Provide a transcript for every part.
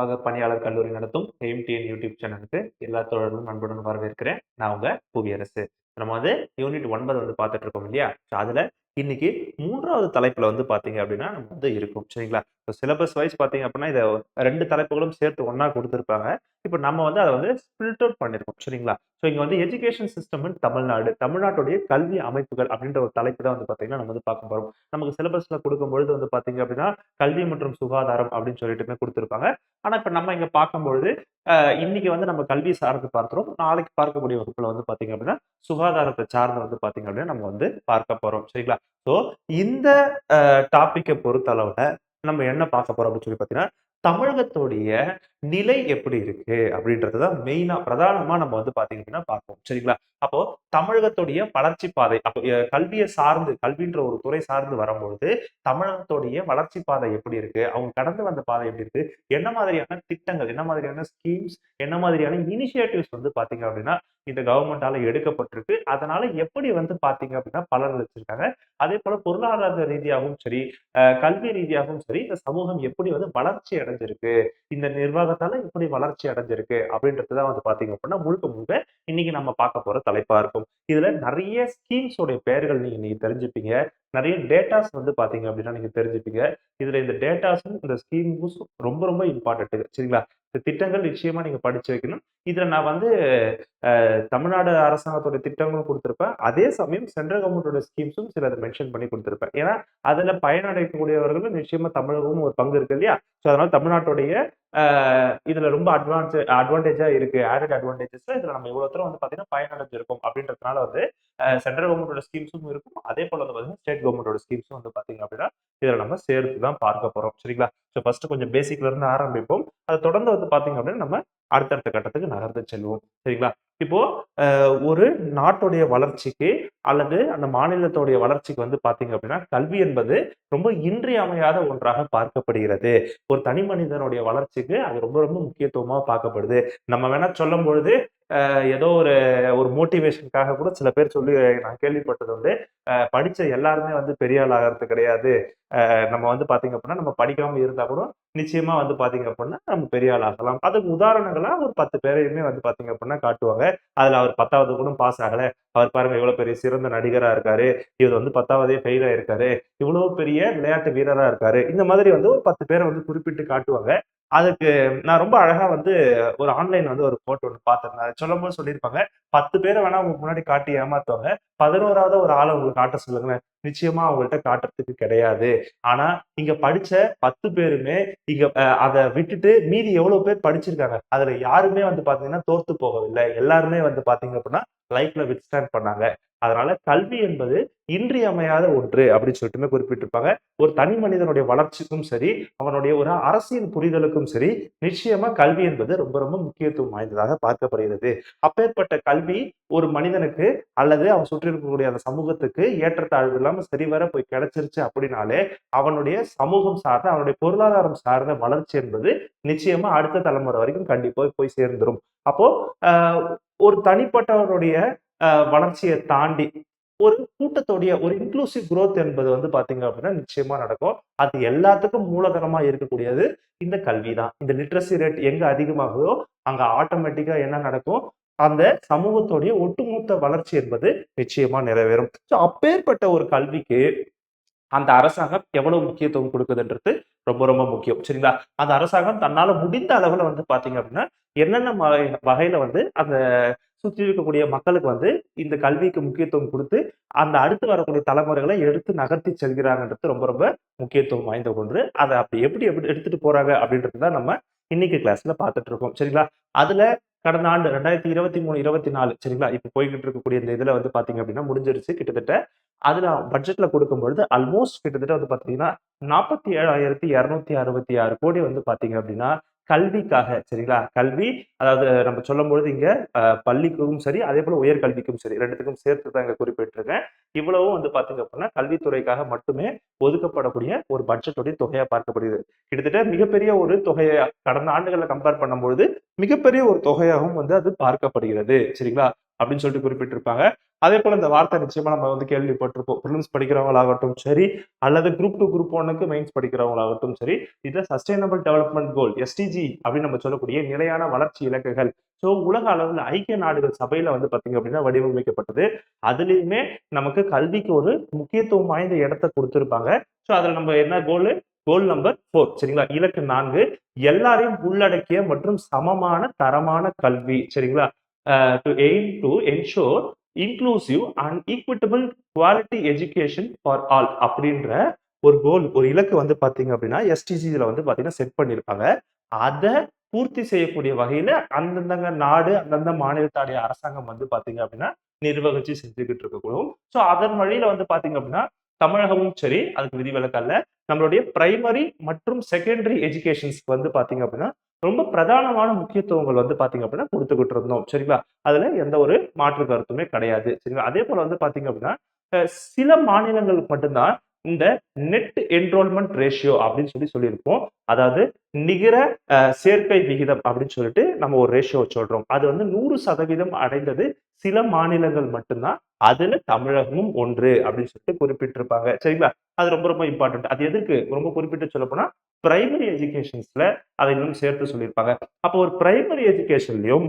சமூக பணியாளர் கல்லூரி நடத்தும் எம்டிஎன் யூடியூப் சேனலுக்கு எல்லா தோழர்களும் அன்புடன் வரவேற்கிறேன். நான் உங்க புவியரசு. நம்ம வந்து யூனிட் 9 வந்து பார்த்துட்டு இருக்கோம் இல்லையா? அதுல இன்னைக்கு 3வது தலைப்புல வந்து பார்த்தீங்க அப்படின்னா, நம்ம வந்து இருக்கும். சரிங்களா? இப்போ சிலபஸ் வைஸ் பார்த்தீங்க அப்படின்னா, இத 2 தலைப்புகளும் சேர்த்து ஒண்ணா குடுத்திருப்பாங்க. இப்ப நம்ம வந்து அத வந்து ஸ்பில்ட் அவுட் பண்ணியிருக்கோம். சரிங்களா? ஸோ இங்க வந்து எஜுகேஷன் சிஸ்டம் இன் தமிழ்நாடு, தமிழ்நாட்டுடைய கல்வி அமைப்புகள் அப்படின்ற ஒரு தலைப்பு தான் வந்து பார்த்தீங்கன்னா, நம்ம வந்து பார்க்க போறோம். நமக்கு சிலபஸ்ல குடுக்கும்பொழுது வந்து பார்த்தீங்க அப்படின்னா, கல்வி மற்றும் சுகாதாரம் அப்படின்னு சொல்லிட்டுமே குடுத்திருப்பாங்க. ஆனா, இப்ப நம்ம இங்க பார்க்கும்பொழுது, அ இன்னைக்கு வந்து நம்ம கல்வி சார்ந்து பார்க்கிறோம். நாளைக்கு பார்க்கக்கூடிய வகுப்புல வந்து பார்த்தீங்க அப்படின்னா, சுகாதாரத்த சார்ந்து வந்து பார்த்தீங்க அப்படின்னா, நம்ம வந்து பார்க்க போறோம். சரிங்களா? ஸோ இந்த டாபிக்க பொறுத்தளவுல நம்ம என்ன பார்க்க போறோம் அப்படின்னு சொல்லி பார்த்தீங்கன்னா, தமிழகத்துடைய நிலை எப்படி இருக்கு அப்படின்றது தான் மெயினா பிரதானமா நம்ம வந்து பார்த்தீங்க அப்படின்னா பார்ப்போம். சரிங்களா? அப்போ தமிழகத்துடைய வளர்ச்சி பாதை அப்ப கல்விய சார்ந்து கல்வின்ற ஒரு துறை சார்ந்து வரும்பொழுது, தமிழகத்துடைய வளர்ச்சி பாதை எப்படி இருக்கு? அவங்க கடந்து வந்த பாதை எப்படி இருக்கு? என்ன மாதிரியான திட்டங்கள், என்ன மாதிரியான ஸ்கீம்ஸ், என்ன மாதிரியான இனிஷியேட்டிவ்ஸ் வந்து பார்த்தீங்க அப்படின்னா, இந்த கவர்மெண்டால எடுக்கப்பட்டிருக்கு. அதனால எப்படி வந்து பார்த்தீங்க அப்படின்னா பலன் அளிச்சிருக்காங்க. அதேபோல பொருளாதார ரீதியாகவும் சரி, கல்வி ரீதியாகவும் சரி, இந்த சமூகம் எப்படி வந்து வளர்ச்சி அடைஞ்சிருக்கு. இந்த நிர்வாகத்தால எப்படி வளர்ச்சி அடைஞ்சிருக்கு அப்படின்றது தான் வந்து பார்த்தீங்க அப்படின்னா, முழுக்க முழுக்க இன்னைக்கு நம்ம பார்க்க போற தலைப்பா இருக்கும். இதுல நெறைய ஸ்கீம்ஸ் உடைய பெயர்கள் நீங்க நீங்க தெரிஞ்சுப்பீங்க. நெறைய டேட்டாஸ் வந்து பார்த்தீங்க அப்படின்னா, நீங்க தெரிஞ்சுப்பீங்க. இதுல இந்த டேட்டாஸும், இந்த ஸ்கீம்ஸும் ரொம்ப ரொம்ப இம்பார்ட்டன்ட் சரிங்களா? இந்த திட்டங்கள் நிச்சயமா நீங்க படிச்சு வைக்கணும். இதுல நான் வந்து தமிழ்நாடு அரசாங்கத்தோட திட்டங்களும் குடுத்திருப்பேன். அதே சமயம் சென்ட்ரல் கவர்ன்மென்ட்டோட ஸ்கீம்ஸும் சிலத மென்ஷன் பண்ணி குடுத்திருப்பேன். ஏன்னா, அதுல பயனடையக்கூடியவர்களும் நிச்சயமா தமிழகமும் ஒரு பங்கு இருக்கு இல்லையா? ஸோ அதனால தமிழ்நாட்டுடைய அ இதுல ரொம்ப அட்வான்டேஜா இருக்கு. ஆடட் அட்வான்டேஜஸ்ல இதுல நம்ம இவ்வளவு தூரம் வந்து பார்த்தீங்கன்னா பயனடைஞ்சிருக்கோம் அப்படின்றதுனால வந்து சென்ட்ரல் கவர்ன்மென்ட்டோட ஸ்கீம்ஸும் இருக்கும். அதே போல வந்து பார்த்தீங்கன்னா ஸ்டேட் கவர்ன்மென்ட்டோட ஸ்கீம்ஸும் வந்து பார்த்தீங்க அப்படின்னா, இதுல நம்ம சேர்த்து தான் பார்க்க போறோம். சரிங்களா? ஸோ ஃபர்ஸ்ட் கொஞ்சம் பேசிக்ல இருந்து ஆரம்பிப்போம். அத தொடர்ந்து வந்து பார்த்தீங்க அப்படின்னா, நம்ம அடுத்தடுத்த கட்டத்துக்கு நகர்ந்து செல்வோம். சரிங்களா? இப்போ ஒரு நாட்டுடைய வளர்ச்சிக்கு அல்லது அந்த மாநிலத்துடைய வளர்ச்சிக்கு வந்து பார்த்தீங்க அப்படின்னா, கல்வி என்பது ரொம்ப இன்றியமையாத ஒன்றாக பார்க்கப்படுகிறது. ஒரு தனி மனிதனுடைய வளர்ச்சிக்கு அது ரொம்ப ரொம்ப முக்கியத்துவமா பார்க்கப்படுது. நம்ம வேணா சொல்லும்பொழுது, ஏதோ ஒரு ஒரு மோட்டிவேஷனுக்காக கூட சில பேர் சொல்லி நான் கேள்விப்பட்டது உண்டு. படிச்ச எல்லாருமே வந்து பெரிய ஆள் ஆகறது கிடையாது. நம்ம வந்து பார்த்தீங்க அப்படின்னா, நம்ம படிக்காம இருந்தா கூட நிச்சயமா வந்து பார்த்தீங்க அப்படின்னா, நம்ம பெரிய ஆள் ஆகலாம். அதுக்கு உதாரணங்களா ஒரு 10 பேரையுமே வந்து பார்த்தீங்க அப்படின்னா காட்டுவாங்க. அதுல அவர் 10வது கூட பாஸ் ஆகல. அவர் பாருங்க எவ்வளவு பெரிய சிறந்த நடிகரா இருக்காரு. இவர் வந்து 10வதே ஃபெயில் ஆயிருக்காரு. இவ்வளவு பெரிய விளையாட்டு வீரரா இருக்காரு. இந்த மாதிரி வந்து ஒரு 10 பேர வந்து குறிப்பிட்டு காட்டுவாங்க. அதுக்கு நான் ரொம்ப அழகா வந்து ஒரு ஆன்லைன் வந்து ஒரு கோட் ஒண்ணு பார்த்திருந்தேன். அது சொல்லும்போது சொல்லியிருப்பாங்க, 10 பேர வேணா உங்க முன்னாடி காட்டி ஏமாத்துவாங்க. 11வது ஒரு ஆள உங்களுக்கு காட்ட சொல்லுங்களேன். நிச்சயமா அவங்கள்ட்ட காட்டுறதுக்கு கிடையாது. ஆனா, இங்க படிச்ச 10 பேருமே இங்க அத விட்டுட்டு மீதி எவ்வளவு பேர் படிச்சிருக்காங்க. அதுல யாருமே வந்து பார்த்தீங்கன்னா தோத்து போகவில்லை. எல்லாருமே வந்து பார்த்தீங்க அப்படின்னா, லைஃப்ல வித்ஸ்டாண்ட் பண்ணாங்க. அதனால கல்வி என்பது இன்றியமையாத ஒன்று அப்படின்னு சொல்லிட்டுமே குறிப்பிட்டிருப்பாங்க. ஒரு தனி மனிதனுடைய வளர்ச்சிக்கும் சரி, அவனுடைய ஒரு அரசியல் புரிதலுக்கும் சரி, நிச்சயமா கல்வி என்பது ரொம்ப ரொம்ப முக்கியத்துவம் வாய்ந்ததாக பார்க்கப்படுகிறது. அப்பேற்பட்ட கல்வி ஒரு மனிதனுக்கு அல்லது அவன் சுற்றி இருக்கக்கூடிய அந்த சமூகத்துக்கு ஏற்றத்தாழ்வு இல்லாம சரிவர போய் கிடைச்சிருச்சு அப்படின்னாலே, அவனுடைய சமூகம் சார்ந்த, அவனுடைய பொருளாதாரம் சார்ந்த வளர்ச்சி என்பது நிச்சயமா அடுத்த தலைமுறை வரைக்கும் கண்டிப்பா போய் சேர்ந்துரும். அப்போ அ ஒரு தனிப்பட்டவருடைய வளர்ச்சிய தாண்டி ஒரு கூட்டத்துடைய ஒரு இன்க்ளூசிவ் குரோத் என்பது வந்து பார்த்தீங்க அப்படின்னா, நிச்சயமா நடக்கும். அது எல்லாத்துக்கும் மூலதனமா இருக்கக்கூடியது இந்த கல்வி தான். இந்த லிட்ரசி ரேட் எங்க அதிகமாகுதோ, அங்க ஆட்டோமேட்டிக்கா என்ன நடக்கும்? அந்த சமூகத்துடைய ஒட்டுமொத்த வளர்ச்சி என்பது நிச்சயமா நிறைவேறும். ஸோ அப்பேற்பட்ட ஒரு கல்விக்கு அந்த அரசாங்கம் எவ்வளவு முக்கியத்துவம் குடுக்குதுன்றது ரொம்ப ரொம்ப முக்கியம். சரிங்களா? அந்த அரசாங்கம் தன்னால முடிந்த அளவுல வந்து பார்த்தீங்க அப்படின்னா, என்னென்ன வகையில வந்து அந்த சுற்றி இருக்கக்கூடிய மக்களுக்கு வந்து இந்த கல்விக்கு முக்கியத்துவம் குடுத்து, அந்த அடுத்து வரக்கூடிய தலைமுறைகளை எடுத்து நகர்த்தி செல்கிறாங்கன்றது ரொம்ப ரொம்ப முக்கியத்துவம் வாய்ந்த ஒன்று. அத அப்படி எப்படி எப்படி எடுத்துட்டு போறாங்க அப்படின்றது தான் நம்ம இன்னைக்கு கிளாஸ்ல பார்த்துட்டு இருக்கோம். சரிங்களா? அதுல கடந்த ஆண்டு 2023, 24 சரிங்களா? இப்ப போய்க்கிட்டு இருக்கக்கூடிய இந்த இதுல வந்து பார்த்தீங்க அப்படின்னா முடிஞ்சிருச்சு கிட்டத்தட்ட. அதுல பட்ஜெட்ல கொடுக்கும்பொழுது ஆல்மோஸ்ட் கிட்டத்தட்ட வந்து பார்த்தீங்கன்னா, 47,266 கோடி வந்து பார்த்தீங்க அப்படின்னா, கல்விக்காக சரிங்களா? கல்வி அதாவது நம்ம சொல்லும்பொழுது இங்க பள்ளிக்கும் சரி, அதேபோல உயர்கல்விக்கும் சரி 2த்துக்கும் சேர்த்து தான் இங்க குறிப்பிட்டிருக்கேன். இவ்வளவும் வந்து பார்த்தீங்க அப்படின்னா, கல்வித்துறைக்காக மட்டுமே ஒதுக்கப்படக்கூடிய ஒரு பட்ஜெட்டுடைய தொகையா பார்க்கப்படுகிறது. கிட்டத்தட்ட மிகப்பெரிய ஒரு தொகையா கடந்த ஆண்டுகள கம்பேர் பண்ணும்பொழுது, மிகப்பெரிய ஒரு தொகையாகவும் வந்து அது பார்க்கப்படுகிறது. சரிங்களா? அப்படின்னு சொல்லிட்டு குறிப்பிட்டிருப்பாங்க. அதே போல இந்த வார்த்தை நிச்சயமா நம்ம வந்து கேள்விப்பட்டிருப்போம். பிரிலிம்ஸ் படிக்கிறவங்களாகட்டும் சரி, அல்லது குரூப் 2 குரூப் 1க்கு மெயின்ஸ் படிக்கிறவங்களாகட்டும் சரி, இது சஸ்டைனபிள் டெவலப்மென்ட் கோல் எஸ்டிஜி அப்படின்னு நம்ம சொல்லக்கூடிய நிலையான வளர்ச்சி இலக்குகள். ஸோ உலக அளவுல ஐக்கிய நாடுகள் சபையில வந்து பாத்தீங்க அப்படின்னா வடிவமைக்கப்பட்டது. அதுலயுமே நமக்கு கல்விக்கு ஒரு முக்கியத்துவம் வாய்ந்த இடத்த கொடுத்திருப்பாங்க. ஸோ அதுல நம்ம என்ன கோல்? கோல் நம்பர் 4 சரிங்களா? இலக்கு 4 எல்லாரையும் உள்ளடக்கிய மற்றும் சமமான தரமான கல்வி சரிங்களா? To aim to ensure inclusive and equitable quality education for all அப்படின்ற ஒரு கோல், ஒரு இலக்கு வந்து பாத்தீங்க அப்படின்னா எஸ்டிஜில வந்து பாத்தீங்கன்னா செட் பண்ணியிருப்பாங்க. அதை பூர்த்தி செய்யக்கூடிய வகையில அந்தந்த நாடு, அந்தந்த மாநிலத்தாடைய அரசாங்கம் வந்து பாத்தீங்க அப்படின்னா நிர்வகிச்சு செஞ்சுக்கிட்டு இருக்கக்கூடும். ஸோ அதன் வழியில வந்து பாத்தீங்க அப்படின்னா தமிழகமும் சரி, அதுக்கு விதிவிலக்கு அல்ல. நம்மளுடைய பிரைமரி மற்றும் செகண்டரி எஜுகேஷன்ஸ்க்கு வந்து பாத்தீங்க அப்படின்னா ரொம்ப பிரதானமான முக்கியத்துவங்கள் வந்து பாத்தீங்க அப்படின்னா கொடுத்துக்கிட்டு இருந்தோம் சரிங்களா? அதுல எந்த ஒரு மாற்று கருத்துமே கிடையாது சரிங்களா? அதே போல வந்து பாத்தீங்க அப்படின்னா சில மாநிலங்களுக்கு மட்டும்தான் இந்த நெட் என்ரோல்மெண்ட் ரேஷியோ அப்படின்னு சொல்லியிருப்போம். அதாவது நிகர சேர்க்கை விகிதம் அப்படின்னு சொல்லிட்டு நம்ம ஒரு ரேஷியோ சொல்றோம். அது வந்து 100% அடைந்தது சில மாநிலங்கள் மட்டும்தான். அதுல தமிழகமும் ஒன்று அப்படின்னு சொல்லிட்டு குறிப்பிட்டிருப்பாங்க சரிங்களா? அது ரொம்ப ரொம்ப இம்பார்ட்டன்ட். அது எதுக்கு ரொம்ப குறிப்பிட்டு சொல்ல போனா பிரைமரி எஜுகேஷன்ஸ்ல அதை இன்னும் சேர்த்து சொல்லியிருப்பாங்க. அப்போ ஒரு பிரைமரி எஜுகேஷன்லயும்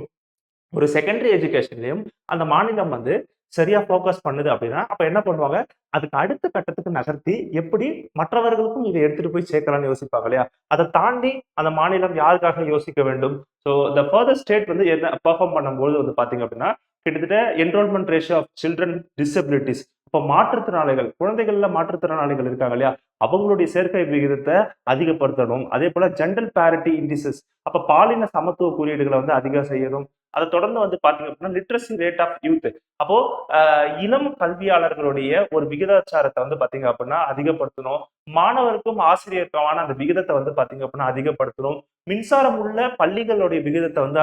ஒரு செகண்டரி எஜுகேஷன்லயும் அந்த மாநிலம் வந்து சரியா ஃபோக்கஸ் பண்ணுது அப்படின்னா, அப்ப என்ன பண்ணுவாங்க? அதுக்கு அடுத்த கட்டத்துக்கு நகர்த்தி எப்படி மற்றவர்களுக்கும் இதை எடுத்துட்டு போய் சேர்க்கலாம்னு யோசிப்பாங்க இல்லையா? அதை தாண்டி அந்த மாநிலம் யாருக்காக யோசிக்க வேண்டும்? ஸோ த ஃபர்தர் ஸ்டேட் வந்து என்ன பெர்ஃபார்ம் பண்ணும்போது வந்து பாத்தீங்க அப்படின்னா, கிட்டத்தட்ட enrolment ratio of children disabilities. இப்ப மாற்றுத்திறனாளிகள், குழந்தைகள்ல மாற்றுத்திறனாளிகள் இருக்காங்க இல்லையா? அவங்களுடைய சேர்க்கை விகிதத்தை அதிகப்படுத்தணும். அதே போல ஜெண்டர் பேரிட்டி இண்டிசஸ், அப்ப பாலின சமத்துவ குறியீடுகளை வந்து அதிகம் செய்யணும். அதை தொடர்ந்து வந்து பாத்தீங்க அப்படின்னா லிட்ரஸி ரேட் ஆஃப் யூத், அப்போ இளம் கல்வியாளர்களுடைய ஒரு விகிதாச்சாரத்தை வந்து பாத்தீங்க அப்படின்னா அதிகப்படுத்தணும். மாணவருக்கும் ஆசிரியருக்குமான அந்த விகிதத்தை வந்து பாத்தீங்க அப்படின்னா அதிகப்படுத்தணும். மின்சாரம் உள்ள பள்ளிகளுடைய விகிதத்தை வந்து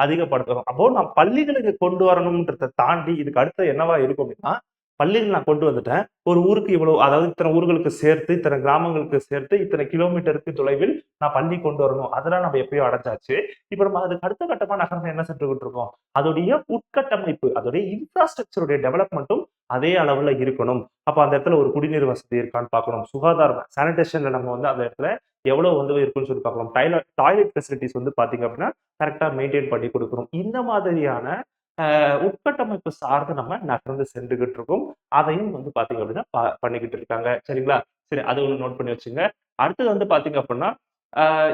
அதிகப்படுத்தணும். அப்போ நான் பள்ளிகளுக்கு கொண்டு வரணும்ன்றதை தாண்டி இதுக்கு அடுத்து என்னவா இருக்கும் அப்படின்னா, பள்ளிகள் நான் கொண்டு வந்துட்டேன். ஒரு ஊருக்கு இவ்வளவு, அதாவது இத்தனை ஊர்களுக்கு சேர்த்து, இத்தனை கிராமங்களுக்கு சேர்த்து, இத்தனை கிலோமீட்டருக்கு தொலைவில் நான் பள்ளி கொண்டு வரணும். அதெல்லாம் நம்ம எப்பயோ அடைஞ்சாச்சு. இப்ப நம்ம அதுக்கு அடுத்த கட்டமா நகர்ந்து என்ன சென்றுகிட்டு இருக்கோம்? அதோடைய உட்கட்டமைப்பு, அதோடைய இன்ஃப்ராஸ்ட்ரக்சருடைய டெவலப்மெண்ட்டும் அதே அளவுல இருக்கணும். அப்ப அந்த இடத்துல ஒரு குடிநீர் வசதி இருக்கான்னு பார்க்கணும். சுகாதாரம், சானிடேஷன்ல நம்ம வந்து அந்த இடத்துல எவ்வளவு வந்து இருக்குன்னு சொல்லி பார்க்கணும். டாய்லெட் ஃபெசிலிட்டிஸ் வந்து பாத்தீங்க அப்படின்னா கரெக்டா மெயின்டைன் பண்ணி கொடுக்கணும். இந்த மாதிரியான உட்கட்டமைப்பு சார்ந்து நம்ம நகர்ந்து சென்றுகிட்டு இருக்கோம். அதையும் வந்து பாத்தீங்க அப்படின்னா பண்ணிக்கிட்டு இருக்காங்க சரிங்களா? சரி, அது ஒண்ணு நோட் பண்ணி வச்சுங்க. அடுத்தது வந்து பாத்தீங்க அப்படின்னா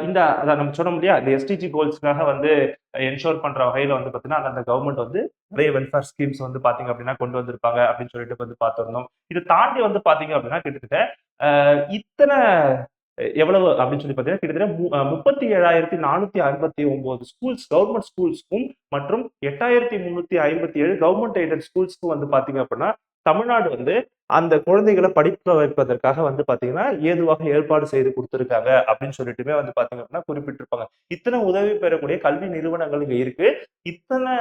இந்த அதான் நம்ம சொன்னோம் இல்லையா? இந்த எஸ்டிஜி கோல்ஸ்க்காக வந்து என்ஷூர் பண்ற வகையில வந்து பாத்தீங்கன்னா அந்த கவர்மெண்ட் வந்து நிறைய வெல்ஃபேர் ஸ்கீம்ஸ் வந்து பாத்தீங்க அப்படின்னா கொண்டு வந்திருப்பாங்க அப்படின்னு சொல்லிட்டு வந்து பார்த்திருந்தோம். இதை தாண்டி வந்து பாத்தீங்க அப்படின்னா கிட்டத்தட்ட இத்தனை எவ்வளவு அப்படின்னு சொல்லி பார்த்தீங்கன்னா கிட்டத்தட்ட 37,459 ஸ்கூல்ஸ், கவர்மெண்ட் ஸ்கூல்ஸ்க்கும் மற்றும் 8,357 கவர்மெண்ட் எய்டட் ஸ்கூல்ஸ்க்கும் வந்து பாத்தீங்க அப்படின்னா தமிழ்நாடு வந்து அந்த குழந்தைகளை படிக்க வைப்பதற்காக வந்து பாத்தீங்கன்னா ஏதுவாக ஏற்பாடு செய்து கொடுத்திருக்காங்க அப்படின்னு சொல்லிட்டுமே வந்து பாத்தீங்க அப்படின்னா குறிப்பிட்டிருப்பாங்க. இத்தனை உதவி பெறக்கூடிய கல்வி நிறுவனங்கள் இங்க இருக்கு. இத்தனை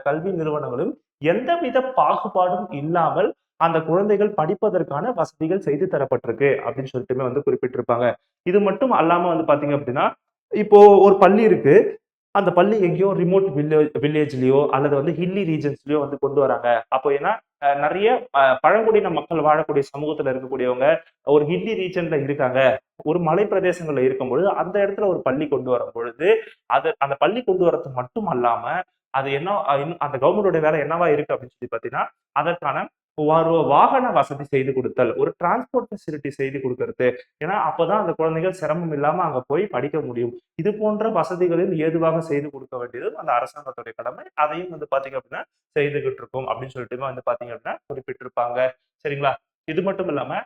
கல்வி நிறுவனங்களும் எந்தவித பாகுபாடும் இல்லாமல் அந்த குழந்தைகள் படிப்பதற்கான வசதிகள் செய்து தரப்பட்டிருக்கு அப்படின்னு சொல்லிட்டுமே வந்து குறிப்பிட்டிருப்பாங்க. இது மட்டும் அல்லாம வந்து பாத்தீங்க அப்படின்னா, இப்போ ஒரு பள்ளி இருக்கு. அந்த பள்ளி எங்கேயோ ரிமோட் வில்லேஜ்லயோ அல்லது வந்து ஹில்லி ரீஜன்ஸ்லயோ வந்து கொண்டு வராங்க. அப்போ ஏன்னா நிறைய பழங்குடியின மக்கள் வாழக்கூடிய சமூகத்துல இருக்கக்கூடியவங்க ஒரு ஹில்லி ரீஜன்ல இருக்காங்க. ஒரு மலை பிரதேசங்கள்ல இருக்கும் பொழுது அந்த இடத்துல ஒரு பள்ளி கொண்டு வரும் பொழுது, அந்த பள்ளி கொண்டு வரது மட்டும் அல்லாம, அது என்ன அந்த கவர்மெண்டோட வேலை என்னவா இருக்கு அப்படின்னு சொல்லி பாத்தீங்கன்னா, அதற்கான ஒரு வாகன வசதி செய்து கொடுத்தல், ஒரு டிரான்ஸ்போர்ட் ஃபெசிலிட்டி செய்து கொடுக்கிறது. ஏன்னா அப்பதான் அந்த குழந்தைகள் சிரமம் இல்லாம அங்க போய் படிக்க முடியும். இது போன்ற வசதிகளில் ஏதுவாக செய்து கொடுக்க வேண்டியது அந்த அரசாங்கத்துடைய கடமை. அதையும் வந்து பாத்தீங்க அப்படின்னா செய்துகிட்டு இருக்கோம் அப்படின்னு சொல்லிட்டு வந்து பாத்தீங்க அப்படின்னா குறிப்பிட்டிருப்பாங்க சரிங்களா? இது மட்டும் இல்லாம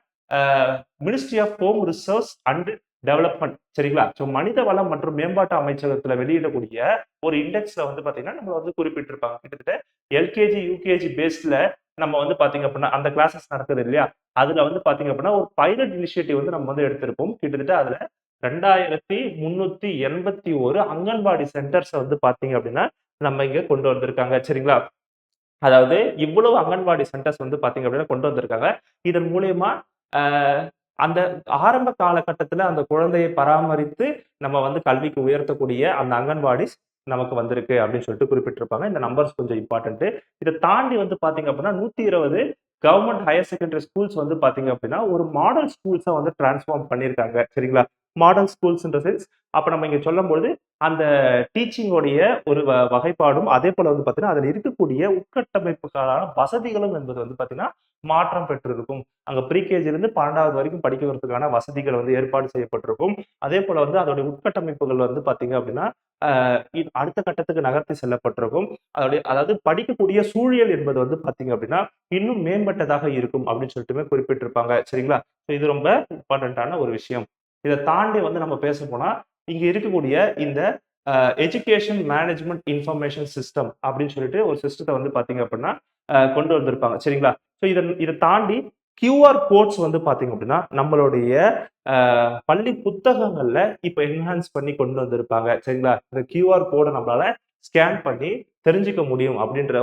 ministry of home resource and development சரிங்களா? ஸோ மனித வளம் மற்றும் மேம்பாட்டு அமைச்சகத்துல வெளியிடக்கூடிய ஒரு இண்டெக்ஸ்ல வந்து பாத்தீங்கன்னா நம்ம வந்து குறிப்பிட்டிருப்பாங்க. கிட்டத்தட்ட எல்கேஜி யூகேஜி பேஸ்ல நம்ம வந்து பாத்தீங்க அப்படின்னா அந்த கிளாஸஸ் நடக்குது இல்லையா? அதுல வந்து பாத்தீங்க அப்படின்னா ஒரு பைலட் இனிஷியேட்டிவ் வந்து நம்ம வந்து எடுத்திருப்போம். கிட்டத்தட்ட அதுல 2381 அங்கன்வாடி சென்டர்ஸ் வந்து பாத்தீங்க அப்படின்னா நம்ம இங்க கொண்டு வந்திருக்காங்க சரிங்களா? அதாவது இவ்வளவு அங்கன்வாடி சென்டர்ஸ் வந்து பாத்தீங்க அப்படின்னா கொண்டு வந்திருக்காங்க. இதன் மூலியமா அந்த ஆரம்ப காலகட்டத்துல அந்த குழந்தையை பராமரித்து நம்ம வந்து கல்விக்கு உயர்த்தக்கூடிய அந்த அங்கன்வாடிஸ் நமக்கு வந்திருக்கு அப்படின்னு சொல்லிட்டு குறிப்பிட்டிருப்பாங்க. இந்த நம்பர்ஸ் கொஞ்சம் இம்பார்ட்டன்ட். இதை தாண்டி வந்து பாத்தீங்க அப்படின்னா 120 கவர்மெண்ட் ஹையர் செகண்டரி ஸ்கூல்ஸ் வந்து பாத்தீங்க அப்படின்னா ஒரு மாடல் ஸ்கூல்ஸா வந்து டிரான்ஸ்ஃபார்ம் பண்ணியிருக்காங்க. சரிங்களா? மாடல் ஸ்கூல்ஸ் சென்ஸ் அப்ப நம்ம இங்க சொல்லும்போது அந்த டீச்சிங்கோடைய ஒரு வகைப்பாடும் அதே போல வந்து பாத்தீங்கன்னா அதுல இருக்கக்கூடிய உட்கட்டமைப்புக்கான வசதிகளும் என்பது வந்து பாத்தீங்கன்னா மாற்றம் பெற்றிருக்கும். அங்க ப்ரீகேஜில இருந்து 12வது வரைக்கும் படிக்கிறதுக்கான வசதிகள் வந்து ஏற்பாடு செய்யப்பட்டிருக்கும். அதே போல வந்து அதோடைய உட்கட்டமைப்புகள் வந்து பாத்தீங்க அப்படின்னா அடுத்த கட்டத்துக்கு நகர்த்தி செல்லப்பட்டிருக்கும். அதாவது படிக்கக்கூடிய சூழியல் என்பது வந்து பாத்தீங்க அப்படின்னா இன்னும் மேம்பட்டதாக இருக்கும் அப்படின்னு சொல்லிட்டுமே குறிப்பிட்டிருப்பாங்க. சரிங்களா? இது ரொம்ப இம்பார்ட்டன்டான ஒரு விஷயம். இதை தாண்டி வந்து நம்ம பேச போனா இங்க இருக்கக்கூடிய இந்த எஜுகேஷன் மேனேஜ்மெண்ட் இன்ஃபர்மேஷன் சிஸ்டம் அப்படின்னு சொல்லிட்டு ஒரு சிஸ்டத்தை வந்து பாத்தீங்க அப்படின்னா கொண்டு வந்திருப்பாங்க. சரிங்களா? ஸோ இதை தாண்டி கியூஆர் கோட்ஸ் வந்து பாத்தீங்க அப்படின்னா நம்மளுடைய பள்ளி புத்தகங்கள்ல இப்ப என்ஹான்ஸ் பண்ணி கொண்டு வந்திருப்பாங்க. சரிங்களா? இந்த கியூஆர் கோடை நம்மளால ஸ்கேன் பண்ணி தெரிஞ்சுக்க முடியும் அப்படின்ற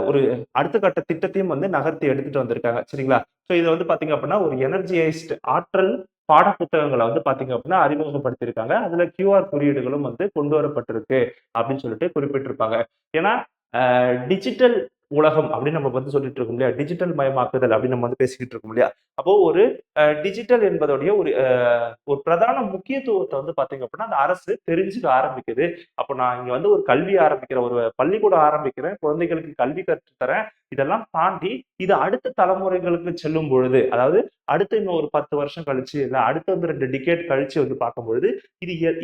ஒரு அடுத்த கட்ட திட்டத்தையும் வந்து நகர்த்தி எடுத்துட்டு வந்திருக்காங்க. சரிங்களா? ஸோ இது வந்து பாத்தீங்க அப்படின்னா ஒரு எனர்ஜைஸ்டு ஆற்றல் பாட புத்தகங்களை வந்து பாத்தீங்க அப்படின்னா அறிமுகப்படுத்தியிருக்காங்க. அதுல கியூஆர் குறியீடுகளும் வந்து கொண்டு வரப்பட்டிருக்கு அப்படின்னு சொல்லிட்டு குறிப்பிட்டிருப்பாங்க. ஏன்னா டிஜிட்டல் உலகம் அப்படின்னு நம்ம வந்து சொல்லிட்டு இருக்கோம் இல்லையா? டிஜிட்டல் மயமாக்குதல் அப்படின்னு நம்ம வந்து பேசிக்கிட்டு இருக்கோம் இல்லையா? அப்போ ஒரு டிஜிட்டல் என்பதோடைய ஒரு பிரதான முக்கியத்துவத்தை வந்து பாத்தீங்க அப்படின்னா அந்த அரசு தெரிஞ்சுக்க ஆரம்பிக்குது. அப்போ நான் இங்க வந்து ஒரு கல்வி ஆரம்பிக்கிறேன், ஒரு பள்ளிக்கூடம் ஆரம்பிக்கிறேன், குழந்தைகளுக்கு கல்வி கற்றுத்தரேன். இதெல்லாம் தாண்டி இது அடுத்த தலைமுறைகளுக்கு செல்லும் பொழுது, அதாவது அடுத்து இன்னும் ஒரு 10 வருஷம் கழிச்சு இல்ல அடுத்த வந்து 2 டிகேட் கழிச்சு வந்து பார்க்கும்பொழுது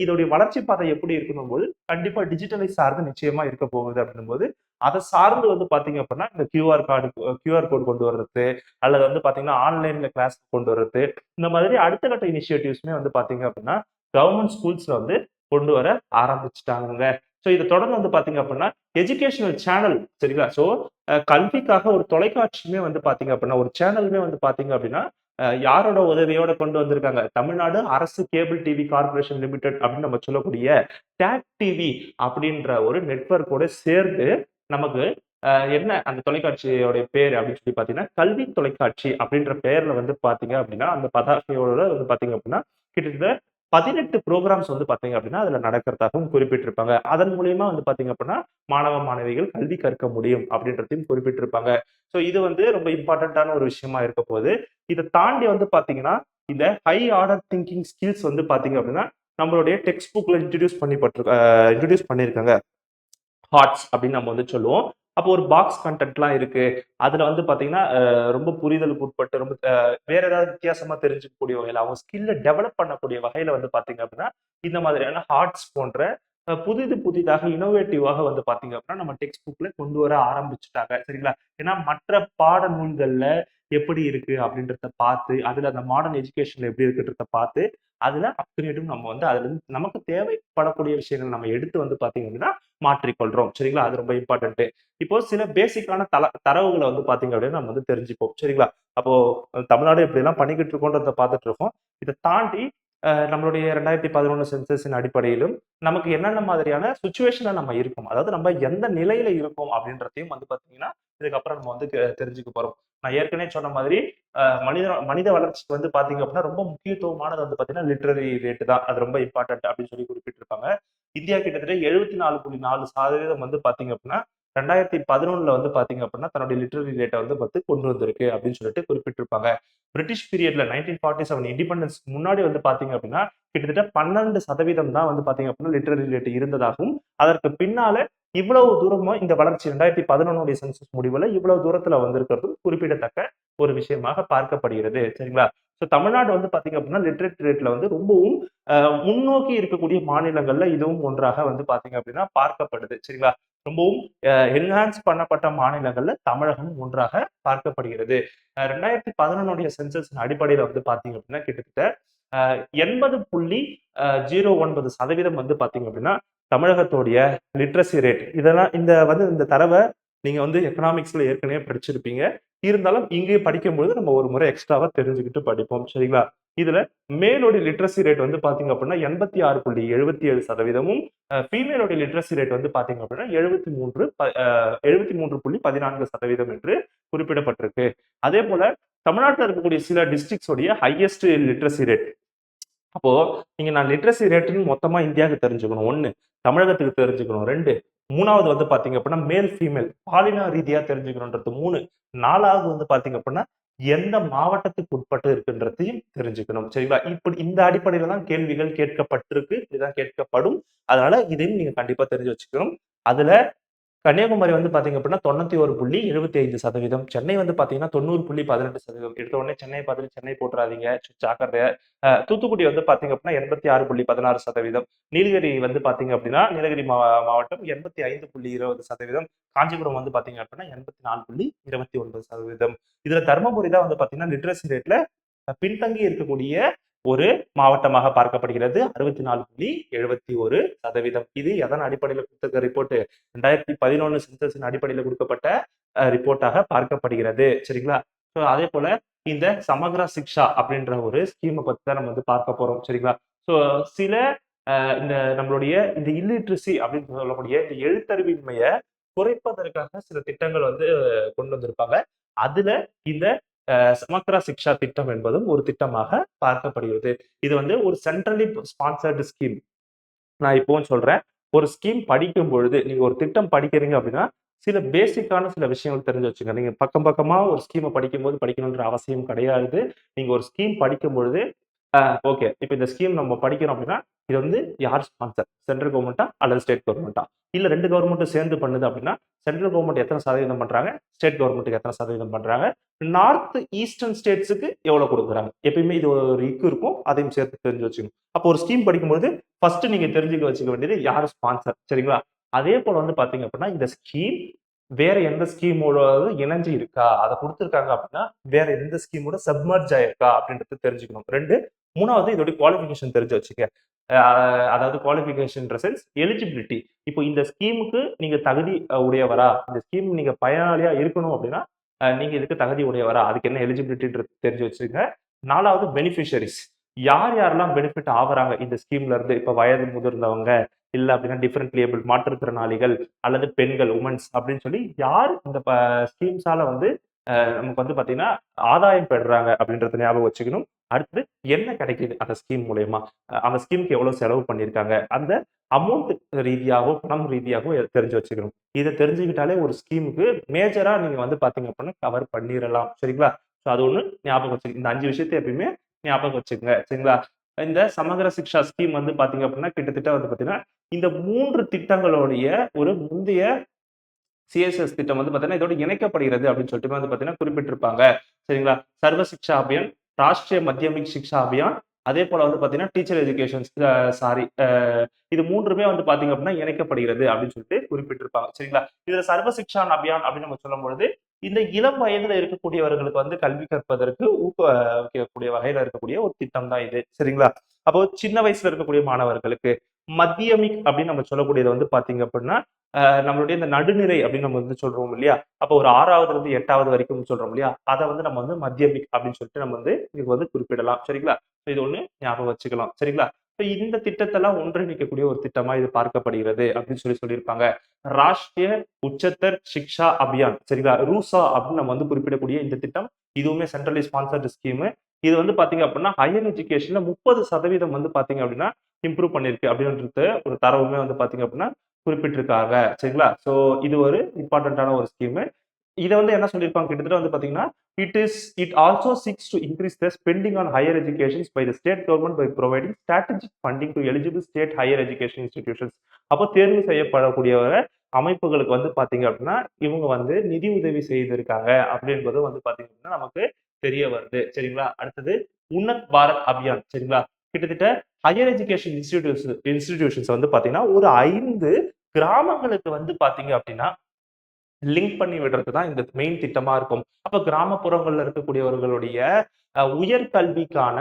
இதோடைய வளர்ச்சி பாதை எப்படி இருக்கணும் போது கண்டிப்பா டிஜிட்டலை சார்ந்து நிச்சயமா இருக்க போகுது அப்படின்னும் போது அதை சார்ந்து வந்து பாத்தீங்க அப்படின்னா இந்த கியூஆர் கோட் கொண்டு வர்றது அல்லது வந்து பாத்தீங்கன்னா ஆன்லைன்ல கிளாஸ் கொண்டு வர்றது இந்த மாதிரி அடுத்த கட்ட இனிஷியேட்டிவ்ஸ்மே வந்து பாத்தீங்க அப்படின்னா கவர்மெண்ட் ஸ்கூல்ஸ்ல வந்து கொண்டு வர ஆரம்பிச்சுட்டாங்க. ஸோ இதை தொடர்ந்து வந்து பாத்தீங்க அப்படின்னா எஜுகேஷனல் சேனல் சரிங்களா? ஸோ கல்விக்காக ஒரு தொலைக்காட்சியுமே வந்து பாத்தீங்க அப்படின்னா ஒரு சேனலுமே வந்து பாத்தீங்க அப்படின்னா யாரோட உதவியோட கொண்டு வந்திருக்காங்க? தமிழ்நாடு அரசு கேபிள் டிவி கார்பரேஷன் லிமிடெட் அப்படின்னு நம்ம சொல்லக்கூடிய டேக் டிவி அப்படின்ற ஒரு நெட்வொர்க்கோட சேர்ந்து நமக்கு என்ன அந்த தொலைக்காட்சியோட பேர் அப்படின்னு சொல்லி பாத்தீங்கன்னா கல்வி தொலைக்காட்சி அப்படின்ற பெயர்ல வந்து பாத்தீங்க அப்படின்னா அந்த பதாகையோட வந்து பாத்தீங்க அப்படின்னா கிட்டத்தட்ட 18 ப்ரோக்ராம்ஸ் வந்து பாத்தீங்க அப்படின்னா அதுல நடக்கிறதாகவும் குறிப்பிட்டிருப்பாங்க. அதன் மூலியமா வந்து பாத்தீங்க அப்படின்னா மாணவ மாணவிகள் கல்வி கற்க முடியும் அப்படின்றதையும் குறிப்பிட்டிருப்பாங்க. ஸோ இது வந்து ரொம்ப இம்பார்ட்டன்டான ஒரு விஷயமா இருக்க போகுது. இதை தாண்டி வந்து பாத்தீங்கன்னா இந்த ஹை ஆர்டர் திங்கிங் ஸ்கில்ஸ் வந்து பாத்தீங்க அப்படின்னா நம்மளுடைய டெக்ஸ்ட் புக்ல இன்ட்ரடியூஸ் பண்ணியிருக்காங்க. ஹார்ட்ஸ் அப்படின்னு நம்ம வந்து சொல்லுவோம். அப்போ ஒரு பாக்ஸ் கண்டென்ட்லாம் இருக்கு. அதுல வந்து பாத்தீங்கன்னா ரொம்ப புரிதலுக்கு உட்பட்டு ரொம்ப வேற ஏதாவது வித்தியாசமா தெரிஞ்சுக்கக்கூடிய வகையில அவங்க ஸ்கில்ல டெவலப் பண்ணக்கூடிய வகையில வந்து பாத்தீங்க அப்படின்னா இந்த மாதிரியான ஹார்ட்ஸ் போன்ற புதிதாக இனோவேட்டிவாக வந்து பாத்தீங்க அப்படின்னா நம்ம டெக்ஸ்ட் புக்ல கொண்டு வர ஆரம்பிச்சுட்டாங்க. சரிங்களா? ஏன்னா மற்ற பாட நூல்கள்ல எப்படி இருக்கு அப்படின்றத பார்த்து அதுல அந்த மாடர்ன் எஜுகேஷன்ல எப்படி இருக்குன்றத பார்த்து அதுல அப்கிரேடும் நம்ம வந்து அதுல இருந்து நமக்கு தேவைப்படக்கூடிய விஷயங்கள் நம்ம எடுத்து வந்து பாத்தீங்க அப்படின்னா மாற்றிக்கொள்றோம். சரிங்களா? அது ரொம்ப இம்பார்ட்டன்ட். இப்போ சில பேசிக்கான தரவுகளை வந்து பாத்தீங்க அப்படின்னா நம்ம வந்து தெரிஞ்சுப்போம். சரிங்களா? அப்போ தமிழ்நாடு இப்படி எல்லாம் பண்ணிக்கிட்டு இருக்கோன்றத பார்த்துட்டு இருக்கோம். இதை தாண்டி நம்மளுடைய 2011 சென்சஸின் அடிப்படையிலும் நமக்கு என்னென்ன மாதிரியான சுச்சுவேஷன்ல நம்ம இருக்கோம், அதாவது நம்ம எந்த நிலையில இருக்கோம் அப்படின்றதையும் வந்து பாத்தீங்கன்னா இதுக்கப்புறம் நம்ம வந்து தெரிஞ்சுக்க போறோம். நான் ஏற்கனவே சொன்ன மாதிரி மனித வளர்ச்சிக்கு வந்து பாத்தீங்க அப்படின்னா ரொம்ப முக்கியத்துவமானது வந்து பாத்தீங்கன்னா லிட்ரரி ரேட் தான். அது ரொம்ப இம்பார்ட்டன்ட் அப்படின்னு சொல்லி குறிப்பிட்டிருப்பாங்க. இந்தியா கிட்டத்தட்ட 74.4% வந்து பாத்தீங்க அப்படின்னா 2011 வந்து பாத்தீங்க அப்படின்னா தன்னுடைய லிட்ரரி ரேட்டை வந்து கொண்டு வந்திருக்கு அப்படின்னு சொல்லிட்டு குறிப்பிட்டிருப்பாங்க. பிரிட்டிஷ் பீரியட்ல 1947 இண்டிபெண்டன்ஸ் முன்னாடி வந்து பாத்தீங்க அப்படின்னா கிட்டத்தட்ட 12% தான் வந்து பாத்தீங்க அப்படின்னா லிட்ரரி ரேட் இருந்ததாகவும் அதற்கு பின்னால இவ்வளவு தூரமா இந்த வளர்ச்சி 2011 சென்சஸ் முடிவுல இவ்வளவு தூரத்துல வந்திருக்கிறதும் குறிப்பிடத்தக்க ஒரு விஷயமாக பார்க்கப்படுகிறது. சரிங்களா? ஸோ தமிழ்நாடு வந்து பாத்தீங்க அப்படின்னா லிட்ரேட் ரேட்ல வந்து ரொம்பவும் முன்னோக்கி இருக்கக்கூடிய மாநிலங்கள்ல இதுவும் ஒன்றாக வந்து பாத்தீங்க அப்படின்னா பார்க்கப்படுது. சரிங்களா? ரொம்பவும் என்ஹான்ஸ் பண்ணப்பட்ட மாநிலங்கள்ல தமிழகம் ஒன்றாக பார்க்கப்படுகிறது. 2011 சென்சஸ் அடிப்படையில வந்து பாத்தீங்க அப்படின்னா கிட்டத்தட்ட 80.09% வந்து பாத்தீங்க அப்படின்னா தமிழகத்துடைய லிட்ரஸி ரேட் இதெல்லாம் இந்த தரவை நீங்க வந்து எக்கனாமிக்ஸ்ல ஏற்கனவே படிச்சிருப்பீங்க. இருந்தாலும் இங்கேயே படிக்கும்போது நம்ம ஒரு முறை எக்ஸ்ட்ராவா தெரிஞ்சுக்கிட்டு படிப்போம். சரிங்களா? இதுல மேலோடைய லிட்ரஸி ரேட் வந்து பாத்தீங்க அப்படின்னா 86.77%ம் ஃபீமேலோட லிட்ரஸி ரேட் வந்து பாத்தீங்க அப்படின்னா 73.14% என்று குறிப்பிடப்பட்டிருக்கு. அதே போல தமிழ்நாட்டில் இருக்கக்கூடிய சில டிஸ்ட்ரிக்ட்ஸ் உடைய ஹையஸ்ட் லிட்ரஸி ரேட் அப்போ நீங்க நான் லிட்ரஸி ரேட்டுன்னு மொத்தமா இந்தியாவுக்கு தெரிஞ்சுக்கணும். 1 தமிழகத்துக்கு தெரிஞ்சுக்கணும். 2 3வது வந்து பார்த்தீங்க அப்படின்னா, மேல், ஃபீமேல் பாலின ரீதியா தெரிஞ்சுக்கணுன்றது 3 4வது வந்து பார்த்தீங்க அப்படின்னா, எந்த மாவட்டத்துக்கு உட்பட்டு இருக்குன்றதையும் தெரிஞ்சுக்கணும். சரிங்களா? இப்படி இந்த அடிப்படையில தான் கேள்விகள் கேட்கப்பட்டிருக்கு. இதுதான் கேட்கப்படும். அதனால இதையும் நீங்க கண்டிப்பா தெரிஞ்சு வச்சுக்கணும். அதுல கன்னியாகுமரி வந்து பார்த்தீங்க அப்படின்னா 91.75%. சென்னை வந்து பார்த்தீங்கன்னா 90.18%. எடுத்த உடனே சென்னைய பார்த்துட்டு சென்னை போட்டுறாதீங்க. ஜாக்கிரதை. தூத்துக்குடி வந்து பார்த்தீங்க அப்படின்னா 86.16%. நீலகிரி வந்து பார்த்தீங்க அப்படின்னா நீலகிரி மாவட்டம் 85.20%. காஞ்சிபுரம் வந்து பார்த்தீங்க அப்படின்னா 84.29%. இதுல தருமபுரி தான் வந்து பார்த்தீங்கன்னா லிட்ரஸி ரேட்ல பின்தங்கி இருக்கக்கூடிய ஒரு மாவட்டமாக பார்க்கப்படுகிறது. 64.71%. இது எதன் அடிப்படையில கொடுத்திருக்க ரிப்போர்ட்? 2011 சென்சஸின் அடிப்படையில கொடுக்கப்பட்ட ரிப்போர்ட்டாக பார்க்கப்படுகிறது. சரிங்களா? ஸோ அதே போல இந்த சமக்ரா சிக்ஷா அப்படின்ற ஒரு ஸ்கீமை பத்தி தான் நம்ம வந்து பார்க்க போறோம். சரிங்களா? ஸோ சில இந்த நம்மளுடைய இந்த இல்லிட்ரசி அப்படின்னு சொல்லக்கூடிய இந்த எழுத்தறிவின்மைய குறைப்பதற்காக சில திட்டங்கள் வந்து கொண்டு வந்திருப்பாங்க. அதுல இந்த சமக்ரா சிக்ஷா திட்டம் என்பதும் ஒரு திட்டமாக பார்க்கப்படுகிறது. இது வந்து ஒரு சென்ட்ரலி ஸ்பான்சர்டு ஸ்கீம். நான் இப்பவும் சொல்றேன். ஒரு ஸ்கீம் படிக்கும் பொழுது, நீங்க ஒரு திட்டம் படிக்கிறீங்க அப்படின்னா, சில பேசிக்கான சில விஷயங்கள் தெரிஞ்சு வச்சுக்கங்க. நீங்க பக்கம் பக்கமா ஒரு ஸ்கீம படிக்கும்போது படிக்கணுன்ற அவசியம் கிடையாது. நீங்க ஒரு ஸ்கீம் படிக்கும் பொழுது, ஆ ஓகே. இப்ப இந்த ஸ்கீம் நம்ம படிக்கிறோம் அப்படின்னா, இது வந்து யார் ஸ்பான்சர்? சென்ட்ரல் கவர்ன்மென்ட்டா? அல்லது ஸ்டேட் கவர்ன்மென்ட்டா? இல்ல 2 கவர்ன்மென்ட்டும் சேர்ந்து பண்ணுது அப்படின்னா, சென்ட்ரல் கவர்ன்மென்ட் எத்தன சதவீதம் பண்றாங்க? ஸ்டேட் கவர்ன்மென்ட்க்கு எத்தன சதவீதம் பண்றாங்க? நார்த் ஈஸ்டர்ன் ஸ்டேட்ஸ்க்கு எவ்வளவு குடுக்குறாங்க? எப்பயுமே இது ஒரு இக்கு இருக்கும். அதையும் சேர்த்து தெரிஞ்சு வச்சுக்கணும். அப்போ ஒரு ஸ்கீம் படிக்கும்போது ஃபர்ஸ்ட் நீங்க தெரிஞ்சுக்க வச்சுக்க வேண்டியது யார் ஸ்பான்சர். சரிங்களா? அதே போல வந்து பார்த்தீங்க அப்படின்னா, இந்த ஸ்கீம் வேற எந்த ஸ்கீமோட இணைஞ்சு இருக்கா? அத குடுத்துருக்காங்க அப்படின்னா, வேற எந்த ஸ்கீமோட சப்மர்ஜ் ஆயிருக்கா? அப்படின்றத தெரிஞ்சுக்கணும். 2 3வது இதோட குவாலிஃபிகேஷன் தெரிஞ்சு வச்சுக்க. அ அதாவது qualification in the sense eligibility. இப்போ இந்த ஸ்கீமுக்கு நீங்க தகுதி உடையவரா? இந்த ஸ்கீம் நீங்க பயனாளியா இருக்கணும் அப்படின்னா, நீங்க இதுக்கு தகுதி உடையவரா? அதுக்கு என்ன எலிஜிபிலிட்டின்றது தெரிஞ்சு வச்சுக்கங்க. 4வது பெனிஃபிஷியரிஸ். யார் யாரெல்லாம் பெனிஃபிட் ஆவறாங்க இந்த ஸ்கீம்ல இருந்து? இப்ப வயது முதிர்ந்தவங்க, இல்ல அப்படின்னா டிஃபரண்ட் ஏபிள் மாற்றுத்திறனாளிகள் அல்லது பெண்கள் உமன்ஸ் அப்படின்னு சொல்லி யார் இந்த ஸ்கீம்ஸால வந்து நமக்கு வந்து பார்த்தீங்கன்னா, ஆதாயம் பெறுறாங்க அப்படின்றத ஞாபகம் வச்சுக்கணும். அடுத்தது என்ன கிடைக்குது அந்த ஸ்கீம் மூலியமா? அந்த ஸ்கீம்க்கு எவ்வளவு செலவு பண்ணியிருக்காங்க? அந்த அமௌண்ட் ரீதியாவோ, பணம் ரீதியாவோ தெரிஞ்சு வச்சுக்கணும். இத தெரிஞ்சுக்கிட்டாலே ஒரு ஸ்கீமுக்கு மேஜரா நீங்க வந்து பார்த்தீங்க அப்படின்னா, கவர் பண்ணிறலாம். சரிங்களா? ஸோ அது ஒண்ணு ஞாபகம் வச்சுக்கங்க. இந்த 5 விஷயத்த எப்பயுமே ஞாபகம் வச்சுக்கங்க. சரிங்களா? இந்த சமகர சிக்ஷா ஸ்கீம் வந்து பார்த்தீங்க அப்படின்னா, கிட்டத்தட்ட வந்து பார்த்தீங்கன்னா, இந்த 3 திட்டங்களுடைய ஒரு முந்தைய சிஎஸ்எஸ் திட்டம் வந்து பார்த்தீங்கன்னா, இதோட இணைக்கப்படுகிறது அப்படின்னு சொல்லிட்டு வந்து பார்த்தீங்கன்னா குறிப்பிட்டிருப்பாங்க. சரிங்களா? சர்வ சிக்ஷா அபியான், ராஷ்டிரிய மத்தியமிக் சிக்ஷா அபியான், அதே போல வந்து பார்த்தீங்கன்னா, டீச்சர் எஜுகேஷன் சாரி இது 3மே வந்து பார்த்தீங்க அப்படின்னா இணைக்கப்படுகிறது அப்படின்னு சொல்லிட்டு குறிப்பிட்டிருப்பாங்க. சரிங்களா? இதுல சர்வ சிக்ஷான் அபியான் அப்படின்னு நம்ம சொல்லும்பொழுது, இந்த இளம் வயதுல இருக்கக்கூடியவர்களுக்கு வந்து கல்வி கற்பதற்கு ஊக்குவிக்கக்கூடிய வகையில இருக்கக்கூடிய ஒரு திட்டம் தான் இது. சரிங்களா? அப்போ சின்ன வயசுல இருக்கக்கூடிய மாணவர்களுக்கு மத்தியமிக் அப்படின்னு நம்ம சொல்லக்கூடியது வந்து பார்த்தீங்க அப்படின்னா, நம்மளுடைய இந்த நடுநிலை அப்படின்னு நம்ம வந்து சொல்றோம் இல்லையா? அப்போ ஒரு 6வதுல இருந்து 8வது வரைக்கும் சொல்றோம் இல்லையா? அத வந்து நம்ம வந்து மத்தியமிக் அப்படின்னு சொல்லிட்டு நம்ம வந்து இங்க வந்து குறிப்பிடலாம். சரிங்களா? இது ஒண்ணு ஞாபகம் வச்சுக்கலாம். சரிங்களா? இப்ப இந்த திட்டத்தெல்லாம் ஒன்றிணைக்கக்கூடிய ஒரு திட்டமா இது பார்க்கப்படுகிறது அப்படின்னு சொல்லியிருப்பாங்க. ராஷ்டிரிய உச்சத்தர் சிக்ஷா அபியான். சரிங்களா? ரூசா அப்படின்னு நம்ம வந்து குறிப்பிடக்கூடிய இந்த திட்டம், இதுவுமே சென்ட்ரலி ஸ்பான்சர்ட் ஸ்கீமு. இது வந்து பார்த்தீங்க அப்படின்னா, ஹையர் எஜுகேஷன்ல 30% வந்து பார்த்தீங்க அப்படின்னா, இம்ப்ரூவ் பண்ணியிருக்கு அப்படின்றது ஒரு தரவுமே வந்து பார்த்தீங்க அப்படின்னா குறிப்பிட்டிருக்காங்க. சரிங்களா? ஸோ இது ஒரு இம்பார்ட்டன்ட்டான ஒரு ஸ்கீமு. இத வந்து என்ன சொல்லியிருப்பாங்க கிட்டத்தட்ட வந்து பார்த்தீங்கன்னா, it also seeks to increase the spending on higher educations by the state government by providing strategic funding to eligible state higher education institutions. அப்போ தேர்வு செய்யப்படக்கூடிய அமைப்புகளுக்கு வந்து பார்த்தீங்க அப்படின்னா, இவங்க வந்து நிதி உதவி செய்திருக்காங்க அப்படின்றது வந்து பார்த்தீங்க அப்படின்னா, நமக்கு தெரிய வருது. சரிங்களா? அடுத்தது உன்னத் பாரத் அபியான். சரிங்களா? கிட்டத்தட்ட ஹையர் எஜுகேஷன் இன்ஸ்டிடியூஷன்ஸ் வந்து பார்த்தீங்கன்னா, ஒரு 5 கிராமங்களுக்கு வந்து பார்த்தீங்க அப்படின்னா, லிங்க் பண்ணி விடுறது தான் இந்த மெயின் திட்டமா இருக்கும். அப்ப கிராமப்புறங்கள்ல இருக்கக்கூடியவர்களுடைய உயர் கல்விக்கான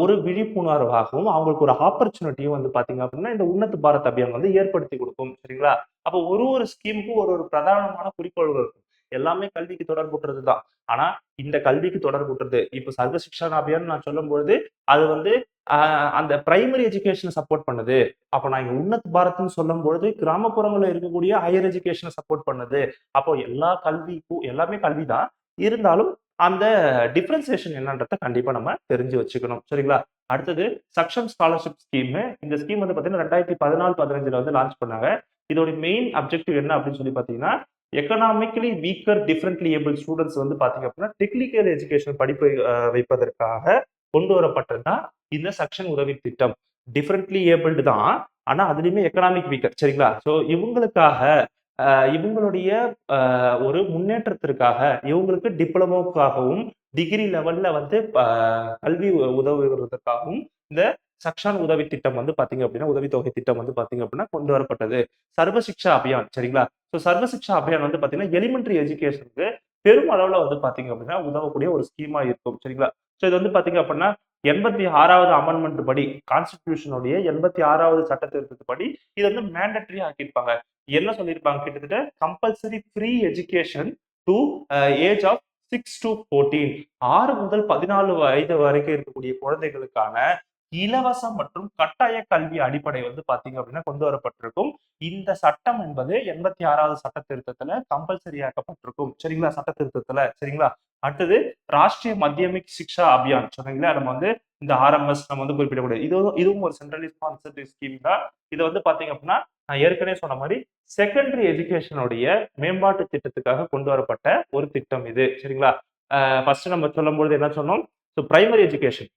ஒரு விழிப்புணர்வாகவும், அவங்களுக்கு ஒரு ஆப்பர்ச்சுனிட்டியும் வந்து பார்த்தீங்க அப்படின்னா, இந்த உன்னத் பாரத் அபியான் வந்து ஏற்படுத்தி குடுக்கும். சரிங்களா? அப்ப ஒரு ஸ்கீமுக்கும் ஒரு பிரதானமான குறிக்கோள்கள் இருக்கும். எல்லாமே கல்விக்கு தொடர்புற்றது தான். ஆனா, இந்த கல்விக்கு தொடர்புற்றது. இப்ப சர்வ சிக்ஷா அபியான் நான் சொல்லும்பொழுது, அது வந்து அ அந்த பிரைமரி எஜுகேஷன சப்போர்ட் பண்ணுது. அப்ப நான் இங்க உன்னத் பாரத்ன்னு சொல்லும்பொழுது, கிராமப்புறங்கள்ல இருக்கக்கூடிய ஹையர் எஜுகேஷன சப்போர்ட் பண்ணுது. அப்போ எல்லா கல்விக்கும் எல்லாமே கல்வி தான். இருந்தாலும் அந்த டிஃபரன்சியேஷன் என்னன்றத கண்டிப்பா நம்ம தெரிஞ்சு வச்சுக்கணும். சரிங்களா? அடுத்தது சக்ஷம் ஸ்காலர்ஷிப் ஸ்கீம். இந்த ஸ்கீம் வந்து பார்த்தீங்கன்னா 2014, 15ல வந்து லான்ச் பண்ணாங்க. இதோட மெயின் அப்ஜெக்டிவ் என்ன அப்படின்னு சொல்லி பார்த்தீங்கன்னா, economically weaker differently able students வந்து பார்த்தீங்க அப்படின்னா, டெக்னிக்கல் எஜுகேஷன் படிப்பை வைப்பதற்காக கொண்டு வரப்பட்டது தான் இந்த சக்ஷன் உதவி திட்டம். டிஃபரன்ட்லி ஏபிள்டு தான். ஆனா அதுலயுமே எக்கனாமிக் வீக்கர். சரிங்களா? ஸோ இவங்களுக்காக இவங்களுடைய ஒரு முன்னேற்றத்திற்காக இவங்களுக்கு டிப்ளமோக்காகவும் டிகிரி லெவல்ல வந்து கல்வி உதவுவதற்காகவும் இந்த சக்ஷான் உதவி திட்டம் வந்து பாத்தீங்க அப்படின்னா உதவித்தொகை திட்டம் வந்து பாத்தீங்க அப்படின்னா கொண்டு வரப்பட்டது. சர்வ சிக்ஷா அபியான். சரிங்களா? ஸோ சர்வ சிக்ஷா அபியான் வந்து பாத்தீங்கன்னா எலிமெண்டரி எஜுகேஷனுக்கு பெரும் அளவுல வந்து பாத்தீங்க அப்படின்னா உதவக்கூடிய ஒரு ஸ்கீமா இருக்கும். சரிங்களா? ஸோ இது வந்து பாத்தீங்க அப்படின்னா 86வது அமெண்ட்மெண்ட் படி கான்ஸ்டிடியூஷனுடைய 86வது சட்ட திருத்தப்படி இது வந்து மேண்டட்டரி ஆக்கியிருப்பாங்க. என்ன சொல்லியிருப்பாங்க கிட்டத்தட்ட compulsory free education to age of 6 to 14 6 முதல் 14 வயது வரைக்கும் இருக்கக்கூடிய குழந்தைகளுக்கான இலவச மற்றும் கட்டாய கல்வி அடிப்படை வந்து பாத்தீங்க அப்படின்னா கொண்டு வரப்பட்டிருக்கும். இந்த சட்டம் என்பது 86வது சட்ட திருத்தத்துல கம்பல்சரி ஆக்கப்பட்டிருக்கும். சரிங்களா? சட்ட திருத்தத்துல. சரிங்களா? அடுத்தது ராஷ்டிரிய மத்தியமிக் சிக்ஷா அபியான் சொன்னீங்களா? நம்ம வந்து இந்த ஆர்எம்எஸ் நம்ம வந்து குறிப்பிடக்கூடிய இதுவும் ஒரு சென்ட்ரலி ஸ்பான்சர்ட் ஸ்கீம் தான். இது வந்து பாத்தீங்க அப்படின்னா நான் ஏற்கனவே சொன்ன மாதிரி செகண்டரி எஜுகேஷனுடைய மேம்பாட்டு திட்டத்துக்காக கொண்டு வரப்பட்ட ஒரு திட்டம் இது. சரிங்களா? ஃபர்ஸ்ட் நம்ம சொல்லும்போது என்ன சொன்னோம்? Primary education.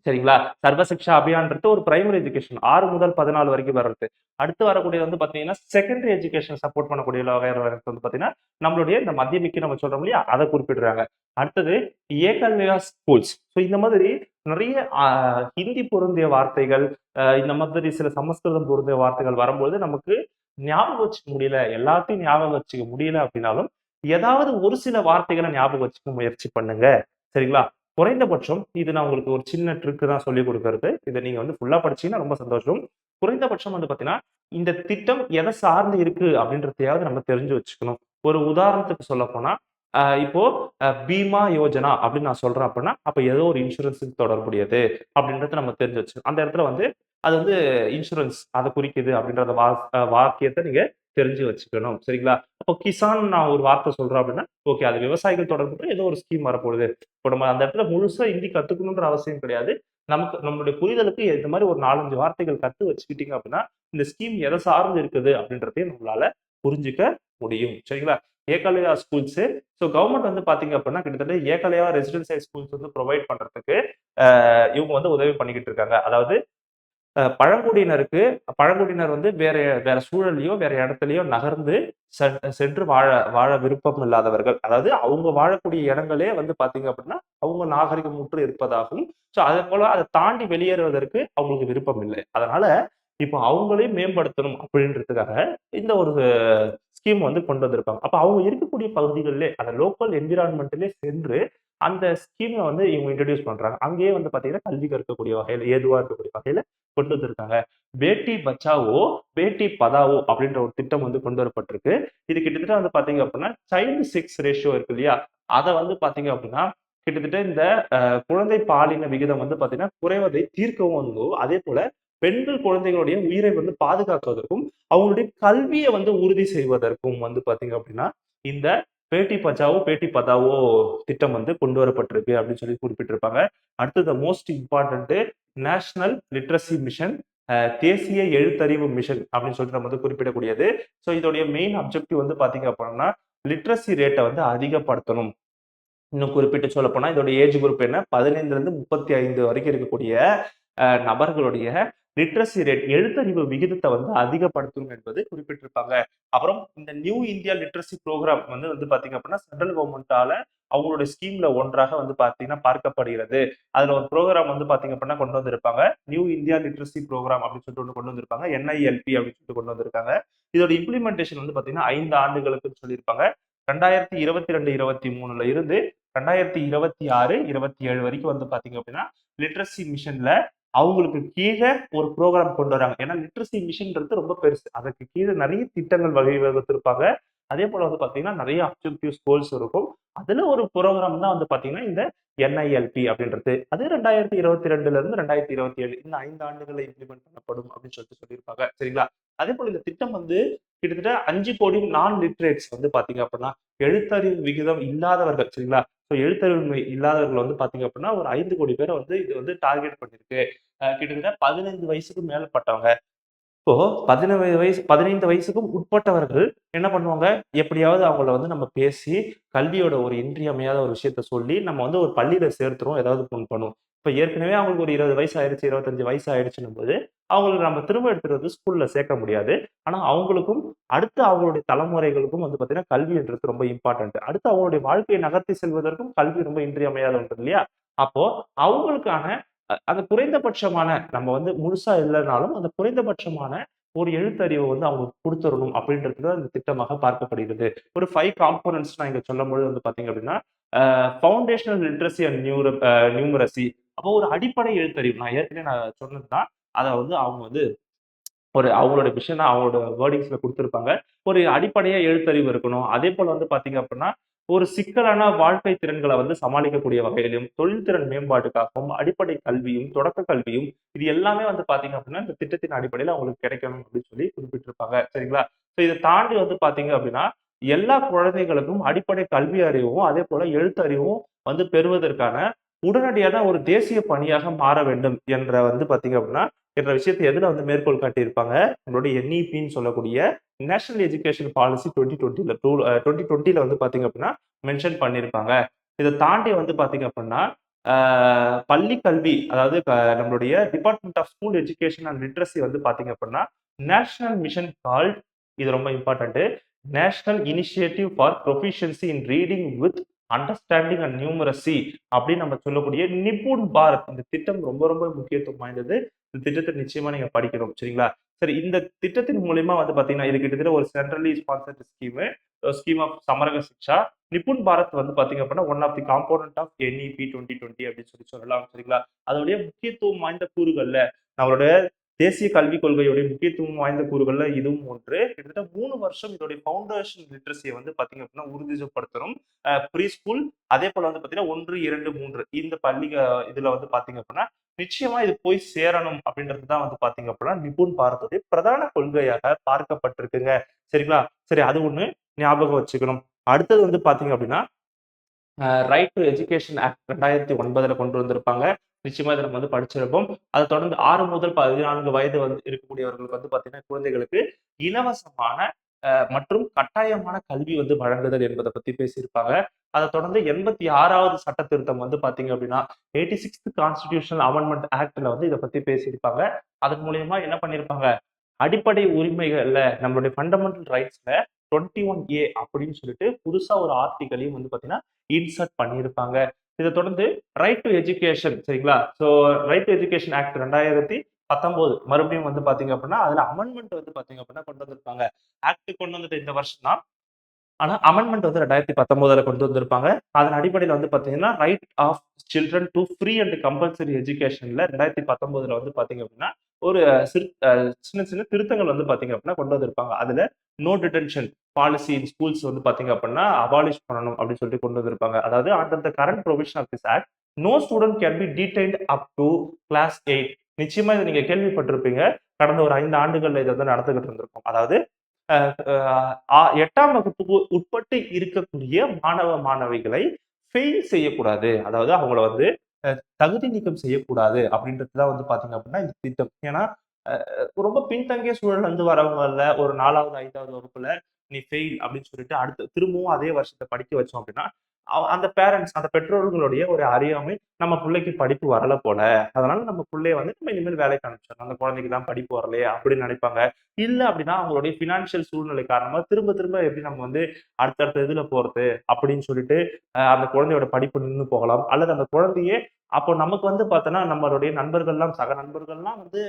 சரிங்களா? சர்வ சிக்ஷா அபியான்றது ஒரு பிரைமரி எஜுகேஷன் 6 முதல் 14 வரைக்கும் வர்றது. அடுத்து வரக்கூடியது வந்து பாத்தீங்கன்னா செகண்டரி எஜுகேஷன் சப்போர்ட் பண்ணக்கூடிய வந்து பாத்தீங்கன்னா நம்மளுடைய இந்த மத்தியமிக்கு நம்ம சொல்றோம் இல்லையா அதை குறிப்பிடுறாங்க. அடுத்தது ஏகல்யா ஸ்கூல்ஸ். ஸோ இந்த மாதிரி நிறைய ஹிந்தி பொருந்திய வார்த்தைகள் இந்த மாதிரி சில சமஸ்கிருதம் பொருந்திய வார்த்தைகள் வரும்போது நமக்கு ஞாபகம் வச்சுக்க முடியல, எல்லாத்தையும் ஞாபகம் வச்சுக்க முடியல அப்படின்னாலும் ஏதாவது ஒரு சில வார்த்தைகளை ஞாபகம் வச்சுக்க முயற்சி பண்ணுங்க. சரிங்களா? குறைந்தபட்சம் இது நான் உங்களுக்கு ஒரு சின்ன ட்ரிக் தான் சொல்லிக் கொடுக்கறது. இதை நீங்க வந்து ஃபுல்லா படிச்சீங்கன்னா ரொம்ப சந்தோஷம். குறைந்தபட்சம் வந்து பாத்தீங்கன்னா இந்த திட்டம் எதை சார்ந்து இருக்கு அப்படின்றதையாவது நம்ம தெரிஞ்சு வச்சுக்கணும். ஒரு உதாரணத்துக்கு சொல்ல போனா இப்போ பீமா யோஜனா அப்படின்னு நான் சொல்றேன் அப்படின்னா அப்ப ஏதோ ஒரு இன்சூரன்ஸுக்கு தொடர்புடையது அப்படின்றத நம்ம தெரிஞ்சு வச்சுக்கணும். அந்த இடத்துல வந்து அது வந்து இன்சூரன்ஸ் அதை குறிக்குது அப்படின்றத வாக்கியத்தை நீங்க தெரிஞ்சு வச்சுக்கணும். சரிங்களா? அப்போ கிசான் நான் ஒரு வார்த்தை சொல்றேன் அப்படின்னா ஓகே அது விவசாயிகள் தொடர்புடைய ஏதோ ஒரு ஸ்கீம் வரப்போகுது. இப்போ நம்ம அந்த இடத்துல முழுசா ஹிந்தி கத்துக்கணுன்ற அவசியம் கிடையாது. நமக்கு நம்மளுடைய புரிதலுக்கு இந்த மாதிரி ஒரு 4, 5 வார்த்தைகள் கத்து வச்சுக்கிட்டீங்க அப்படின்னா இந்த ஸ்கீம் எதை சார்ந்து இருக்குது அப்படின்றதையும் நம்மளால புரிஞ்சுக்க முடியும். சரிங்களா? ஏகலயா ஸ்கூல்ஸ். ஸோ கவர்மெண்ட் வந்து பாத்தீங்க அப்படின்னா கிட்டத்தட்ட ஏகலயா ரெசிடென்சியல் ஸ்கூல்ஸ் வந்து ப்ரொவைட் பண்றதுக்கு இவங்க வந்து உதவி பண்ணிக்கிட்டு இருக்காங்க. அதாவது பழங்குடியினருக்கு பழங்குடியினர் வந்து வேற வேற சூழலையோ வேற இடத்துலயோ நகர்ந்து சென்று வாழ வாழ விருப்பம் இல்லாதவர்கள், அதாவது அவங்க வாழக்கூடிய இடங்களே வந்து பாத்தீங்க அப்படின்னா அவங்க நாகரிகமுற்று இருப்பதாகவும், ஸோ அதே போல அதை தாண்டி வெளியேறுவதற்கு அவங்களுக்கு விருப்பம் இல்லை. அதனால இப்போ அவங்களையும் மேம்படுத்தணும் அப்படின்றதுக்காக இந்த ஒரு ஸ்கீம் வந்து கொண்டு வந்திருப்பாங்க. அப்ப அவங்க இருக்கக்கூடிய பகுதிகளிலே அந்த லோக்கல் என்விரான்மெண்ட்லேயே சென்று அந்த ஸ்கீமை வந்து இவங்க இன்ட்ரடியூஸ் பண்றாங்க. அங்கேயே வந்து பாத்தீங்கன்னா கல்வி கற்கக்கூடிய வகையில ஏதுவா இருக்கக்கூடிய வகையில கொண்டு வந்திருக்காங்க. பேட்டி பச்சாவோ பேட்டி பதாவோ அப்படின்ற ஒரு திட்டம் வந்து கொண்டு வரப்பட்டிருக்கு. இது கிட்டத்தட்ட வந்து பாத்தீங்க அப்படின்னா சைல்டு செக்ஸ் ரேஷியோ இருக்கு இல்லையா, அதை வந்து பாத்தீங்க அப்படின்னா கிட்டத்தட்ட இந்த குழந்தை பாலின விகிதம் வந்து பாத்தீங்கன்னா குறைவதை தீர்க்கவும் வந்து அதே போல பெண்கள் குழந்தைகளுடைய உயிரை வந்து பாதுகாக்குவதற்கும் அவங்களுடைய கல்வியை வந்து உறுதி செய்வதற்கும் வந்து பாத்தீங்க அப்படின்னா இந்த பேட்டி பச்சாவோ பேட்டி பதாவோ திட்டம் வந்து கொண்டு வரப்பட்டிருக்கு அப்படின்னு சொல்லி குறிப்பிட்டிருப்பாங்க. அடுத்தது most important national literacy mission, தேசிய எழுத்தறிவு மிஷன் அப்படின்னு சொல்லிட்டு நம்ம வந்து குறிப்பிடக்கூடியது. ஸோ இதோடைய மெயின் அப்ஜெக்டிவ் வந்து பாத்தீங்க அப்படின்னா லிட்ரஸி ரேட்டை வந்து அதிகப்படுத்தணும். இன்னும் குறிப்பிட்டு சொல்ல போனா இதோட ஏஜ் குரூப் என்ன 15ல இருந்து 35 வரைக்கும் இருக்கக்கூடிய நபர்களுடைய லிட்ரஸி ரேட் எழுத்தறிவு விகிதத்தை வந்து அதிகப்படுத்தணும் என்பது குறிப்பிட்டிருப்பாங்க. அப்புறம் இந்த நியூ இந்தியா லிட்ரஸி ப்ரோக்ராம் வந்து பாத்தீங்க அப்படின்னா சென்ட்ரல் கவர்மெண்டால அவங்களுடைய ஸ்கீம்ல ஒன்றாக வந்து பாத்தீங்கன்னா பார்க்கப்படுகிறது. அதுல ஒரு ப்ரோக்ராம் வந்து பாத்தீங்க அப்படின்னா கொண்டு வந்திருப்பாங்க. நியூ இந்தியா லிட்ரஸி ப்ரோக்ராம் அப்படின்னு சொல்லிட்டு ஒன்று கொண்டு வந்திருப்பாங்க. NILP அப்படின்னு சொல்லிட்டு கொண்டு வந்திருக்காங்க. இதோட இம்ப்ளிமெண்டேஷன் வந்து பாத்தீங்கன்னா 5 ஆண்டுகளுக்கு சொல்லியிருப்பாங்க. 2022, 23ல இருந்து 2026, 27 வரைக்கும் வந்து பாத்தீங்க அப்படின்னா லிட்ரஸி மிஷன்ல அவங்களுக்கு கீழே ஒரு ப்ரோக்ராம் கொண்டு வராங்க. ஏன்னா லிட்ரஸி மிஷன்ன்றது ரொம்ப பெருசு. அதுக்கு கீழே நிறைய திட்டங்கள் வகுத்திருப்பாங்க. அதே போல வந்து பாத்தீங்கன்னா நிறைய அப்ஜெக்டிவ்ஸ் கோல்ஸ் இருக்கும். அதுல ஒரு ப்ரோக்ராம் தான் வந்து பாத்தீங்கன்னா இந்த NILP அப்படின்றது. அது 2022 இருந்து 2027 இந்த 5 ஆண்டுகள்ல இம்ப்ளிமெண்ட் பண்ணப்படும் அப்படின்னு சொல்லியிருப்பாங்க. சரிங்களா? அதே போல இந்த திட்டம் வந்து கிட்டத்தட்ட 5 கோடி நான் லிட்ரேட்ஸ் வந்து பாத்தீங்க அப்படின்னா எழுத்தறிவு விகிதம் இல்லாதவர்கள், சரிங்களா? ஸோ எழுத்தறிவு இல்லாதவர்கள் வந்து பாத்தீங்க அப்படின்னா ஒரு 5 கோடி பேரை வந்து இது வந்து டார்கெட் பண்ணிருக்கு. கிட்டத்தட்ட 15 வயசுக்கு மேற்பட்டவங்க. இப்போ 15 வயசுக்கும் உட்பட்டவர்கள் என்ன பண்ணுவாங்க? எப்படியாவது அவங்கள வந்து நம்ம பேசி, கல்வியோட ஒரு இன்றியமையாத ஒரு விஷயத்த சொல்லி, நம்ம வந்து ஒரு பள்ளியில சேர்த்துருவோம். ஏதாவது ஒண்ணு பண்ணுவோம். இப்ப ஏற்கனவே அவங்களுக்கு ஒரு 20 வயசு ஆயிடுச்சு, 25 வயசு ஆயிடுச்சுன்னும்போது, அவங்கள நம்ம திரும்ப எடுத்துட்டு வந்து ஸ்கூல்ல சேர்க்க முடியாது. ஆனா அவங்களுக்கும், அடுத்து அவங்களுடைய தலைமுறைகளுக்கும் வந்து பார்த்தீங்கன்னா, கல்வின்றது ரொம்ப இம்பார்ட்டன்ட். அடுத்து அவங்களுடைய வாழ்க்கையை நகர்த்தி செல்வதற்கும் கல்வி ரொம்ப இன்றியமையாத ஒன்று இல்லையா? அப்போ அவங்களுக்கான அந்த குறைந்தபட்சமான நம்ம வந்து முழுசா இல்லனாலும், அந்த குறைந்தபட்சமான ஒரு எழுத்தறிவ வந்து அவங்களுக்கு குடுத்துறணும் அப்படின்றது தான் இந்த திட்டமாக பார்க்கப்படுகிறது. ஒரு 5 காம்போனன்ட்ஸ் நான் இங்க சொல்லும்பொழுது வந்து பார்த்தீங்க அப்படின்னா, ஃபவுண்டேஷனல் லிட்ரசி அண்ட் நியூமரசி. அப்போ ஒரு அடிப்படை எழுத்தறிவு. நான் ஏற்கனவே சொன்னது தான். அத வந்து அவங்க வந்து ஒரு அவங்களோட விஷன் அவங்களோட வேர்டிங்ஸ்ல குடுத்திருப்பாங்க. ஒரு அடிப்படையா எழுத்தறிவு இருக்கணும். அதேபோல வந்து பார்த்தீங்க அப்படின்னா, ஒரு சிக்கலான வாழ்க்கை திறன்கள வந்து சமாளிக்கக்கூடிய வகையிலும், தொழில்திறன் மேம்பாட்டுக்காகவும், அடிப்படை கல்வியும், தொடக்க கல்வியும் இது எல்லாமே வந்து பார்த்தீங்க அப்படின்னா, இந்த திட்டத்தின் அடிப்படையில அவங்களுக்கு கிடைக்கணும் அப்படின்னு சொல்லி குறிப்பிட்டிருப்பாங்க. சரிங்களா? ஸோ இத தாண்டி வந்து பார்த்தீங்க அப்படின்னா, எல்லா குழந்தைகளுக்கும் அடிப்படை கல்வி அறிவும், அதேபோல எழுத்தறிவும் வந்து பெறுவதற்கான உடனடியான ஒரு தேசிய பணியாக மாற வேண்டும் என்ற வந்து பார்த்தீங்க அப்படின்னா, என்ற விஷயத்தை எதுல வந்து மேற்கோள் காட்டியிருப்பாங்க? நம்மளுடைய NEPன்னு சொல்லக்கூடிய நேஷனல் எஜுகேஷன் பாலிசி 2020ல 2020ல வந்து பார்த்தீங்க அப்படின்னா, மென்ஷன் பண்ணியிருப்பாங்க. இத தாண்டி வந்து பார்த்தீங்க அப்படின்னா, ஆ பள்ளி கல்வி அதாவது நம்மளுடைய department of school education and literacy வந்து பார்த்தீங்க அப்படின்னா, நேஷனல் மிஷன் கால்ட் இது ரொம்ப important. National initiative for proficiency in reading with understanding and numeracy அப்படின்னு நம்ம சொல்லக்கூடிய நிபுன் பாரத் இந்த திட்டம் ரொம்ப ரொம்ப முக்கியத்துவம் வாய்ந்தது. இந்த திட்டத்தை நிச்சயமா நீங்க படிக்கணும். சரிங்களா? சரி இந்த திட்டத்தின் மூலியமா வந்து பார்த்தீங்கன்னா, இது கிட்டத்தட்ட ஒரு centrally sponsored scheme of Samagra Shiksha. Nipun Bharat வந்து பார்த்தீங்க அப்படின்னா, one of the component of NEP 2020 அப்படின்னு சொல்லலாம். சரிங்களா? அதோடைய முக்கியத்துவம் வாய்ந்த கூறுகள்ல நம்மளோட தேசிய கல்விக் கொள்கையுடைய முக்கியத்துவம் வாய்ந்த கூறுகள்ல இதுவும் ஒன்று. கிட்டத்தட்ட 3 வருஷம் இதோடைய ஃபவுண்டேஷன் லிட்ரசிய வந்து பார்த்தீங்க அப்படின்னா, உறுதிப்படுத்தணும். ப்ரீ ஸ்கூல் அதேபோல வந்து பார்த்தீங்கன்னா 1, 2, 3 இந்த இதுல வந்து பார்த்தீங்க அப்படின்னா, நிச்சயமா இது போய் சேரணும் அப்படின்றது தான் வந்து பார்த்தீங்க அப்படின்னா, நிபுன் பாரத்துடைய பிரதான கொள்கையாக பார்க்கப்பட்டிருக்குங்க. சரிங்களா? சரி அது ஒண்ணு ஞாபகம் வச்சுக்கணும். அடுத்தது வந்து பார்த்தீங்க அப்படின்னா, ரைட் டூ எஜுகேஷன் ஆக்ட் 2009ல கொண்டு வந்திருப்பாங்க. நிச்சயமா இத நம்ம வந்து படிச்சிருப்போம். அத தொடர்ந்து 6 முதல் 14 வயது வந்து இருக்கக்கூடியவர்களுக்கு வந்து பார்த்தீங்கன்னா, குழந்தைகளுக்கு இலவசமான மற்றும் கட்டாயமான கல்வி வந்து வழங்குதல் என்பத பத்தி பேசியிருப்பாங்க. அத தொடர்ந்து 86வது சட்ட திருத்தம் வந்து பார்த்தீங்க அப்படின்னா, 86த் கான்ஸ்டிடியூஷனல் அமெண்ட்மென்ட் ஆக்ட்ல வந்து இத பத்தி பேசியிருப்பாங்க. அதன் மூலியமா என்ன பண்ணியிருப்பாங்க, அடிப்படை உரிமைகள்ல நம்மளுடைய ஃபண்டமெண்டல் ரைட்ஸ்ல 21A அப்படின்னு சொல்லிட்டு புதுசா ஒரு ஆர்டிகலையும் வந்து பார்த்தீங்கன்னா, இன்சர்ட் பண்ணியிருப்பாங்க. இத தொடர்ந்து ரைட் டூ எஜுகேஷன் சரிங்களா? So right to education act 2019 மறுபடியும் வந்து பார்த்தீங்க அப்படின்னா, அதுல அமெண்ட்மென்ட் வந்து பார்த்தீங்க அப்படின்னா கொண்டு வந்திருப்பாங்க. ஆக்ட் கொண்டு வந்தது இந்த வருஷம் தான். ஆனா அமெண்ட்மென்ட் வந்து 2019ல கொண்டு வந்திருப்பாங்க. அதன் அடிப்படையில வந்து பார்த்தீங்கன்னா, right of children to free and compulsory எஜுகேஷன்ல 2019ல வந்து பார்த்தீங்க அப்படின்னா, ஒரு சிறு சின்ன சின்ன திருத்தங்கள் வந்து பார்த்தீங்க அப்படின்னா கொண்டு வந்திருப்பாங்க. அதுல no detention policy in schools வந்து பார்த்தீங்க அப்படின்னா, அபாலிஷ் பண்ணணும் அப்படின்னு சொல்லிட்டு கொண்டு வந்திருப்பாங்க. அதாவது under the current provision of this act, no student can be detained up to class 8. நிச்சயமா இத நீங்க கேள்விப்பட்டிருப்பீங்க. கடந்த ஒரு 5 ஆண்டுகள்ல இது வந்து நடந்துகிட்டு இருந்திருக்கும். அதாவது 8ஆம் வகுப்புக்கு உட்பட்டு இருக்கக்கூடிய மாணவ, மாணவிகளை ஃபெயில் செய்யக்கூடாது. அதாவது அவங்கள வந்து தகுதி நீக்கம் செய்யக்கூடாது அப்படின்றது தான் வந்து பார்த்தீங்க அப்படின்னா, இந்த திட்டம். ஏன்னா, அ ரொம்ப பின்தங்கிய சூழல்ல இருந்து வரவங்கல்ல ஒரு 4வது, 5வது வகுப்புல நீ ஃபெயில் அப்படின்னு சொல்லிட்டு அடுத்து திரும்பவும் அதே வருஷத்த படிக்க வச்சோம் அப்படின்னா, அந்த பேரன்ட்ஸ் அந்த பெற்றோர்களுடைய ஒரு அறியாமை, நம்ம புள்ளைக்கு படிப்பு வரல போல. அதனால நம்ம புள்ளைய வந்து நம்ம இனிமேல் வேலைக்கு அனுப்பிச்சிடணும். அந்த குழந்தைக்கு தான் படிப்பு வரலையே அப்படின்னு நினைப்பாங்க. இல்ல அப்படின்னா அவங்களுடைய பினான்சியல் சூழ்நிலை காரணமா திரும்ப திரும்ப எப்படி நம்ம வந்து அடுத்தடுத்த இதுல போறது அப்படின்னு சொல்லிட்டு அந்த குழந்தையோட படிப்பு நின்னு போகலாம். அல்லது அந்த குழந்தையே அப்போ நமக்கு வந்து பார்த்தோன்னா, நம்மளுடைய நண்பர்கள்லாம் சக நண்பர்கள்லாம் வந்து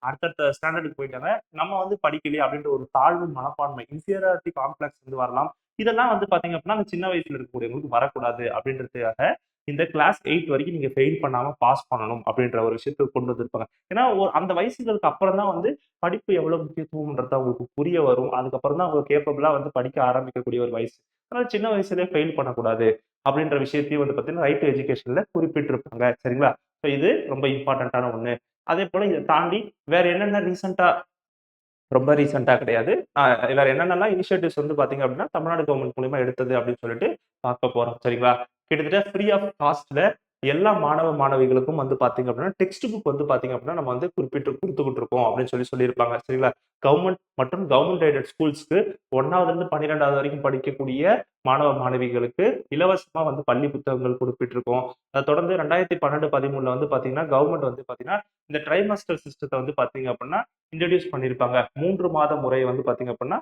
அடுத்தடுத்த ஸ்டாண்டர்டுக்கு போயிட்டாங்க. நம்ம வந்து படிக்கலையே அப்படின்ற ஒரு தாழ்வு மனப்பான்மை, இன்ஃபீரியாரிட்டி காம்ப்ளெக்ஸ் வந்து வரலாம். இதெல்லாம் வந்து பார்த்தீங்க அப்படின்னா, அந்த சின்ன வயசுல இருக்கக்கூடியவங்களுக்கு வரக்கூடாது அப்படின்றதுக்காக, இந்த கிளாஸ் 8 வரைக்கும் நீங்க ஃபெயில் பண்ணாம பாஸ் பண்ணணும் அப்படின்ற ஒரு விஷயத்த கொண்டு வந்திருப்பாங்க. ஏன்னா, அந்த வயசுகளுக்கு அப்புறம் தான் வந்து படிப்பு எவ்வளவு முக்கியத்துவம்ன்றது அவங்களுக்கு புரிய வரும். அதுக்கப்புறம் தான் அவங்க கேப்பபிளா வந்து படிக்க ஆரம்பிக்கக்கூடிய ஒரு வயசு. அதனால சின்ன வயசுலயே ஃபெயில் பண்ணக்கூடாது. அப்படின்ற விஷயத்தையும் வந்து பார்த்தீங்கன்னா ரைட் டு எஜுகேஷன்ல குறிப்பிட்டிருப்பாங்க. சரிங்களா? ஸோ இது ரொம்ப இம்பார்ட்டன்ட்டான ஒண்ணு. அதே போல இத தாண்டி வேற என்னென்ன ரொம்ப ரீசென்ட்டா கிடையாது. வேற என்னென்னலாம் இனிஷியேட்டிவ்ஸ் வந்து பார்த்தீங்க அப்படின்னா, தமிழ்நாடு கவர்ன்மெண்ட் மூலியமா எடுத்தது அப்படின்னு சொல்லிட்டு பார்க்க போறோம். சரிங்களா? கிட்டத்தட்ட ஃப்ரீ ஆஃப் காஸ்ட்ல எல்லா மாணவ, மாணவிகளுக்கும் வந்து பார்த்தீங்க அப்படின்னா, டெக்ஸ்ட் புக் வந்து பார்த்தீங்க அப்படின்னா, நம்ம வந்து குறிப்பிட்டு குடுத்துக்கிட்டு இருக்கோம் அப்படின்னு சொல்லியிருப்பாங்க. சரிங்களா? கவர்ன்மெண்ட் மற்றும் கவர்ன்மெண்ட் எய்டட் ஸ்கூல்ஸ்க்கு 1வதுலருந்து 12வது வரைக்கும் படிக்கக்கூடிய மாணவ, மாணவிகளுக்கு இலவசமா வந்து பள்ளி புத்தகங்கள் குறிப்பிட்டிருக்கோம். அத தொடர்ந்து 2012, 13ல வந்து பார்த்தீங்கன்னா, கவர்ன்மெண்ட் வந்து பார்த்தீங்கன்னா, இந்த ட்ரைமாஸ்டர் சிஸ்டத்த வந்து பார்த்தீங்க அப்படின்னா, இன்ட்ரோடியூஸ் பண்ணியிருப்பாங்க. 3 மாத முறை வந்து பார்த்தீங்க அப்படின்னா,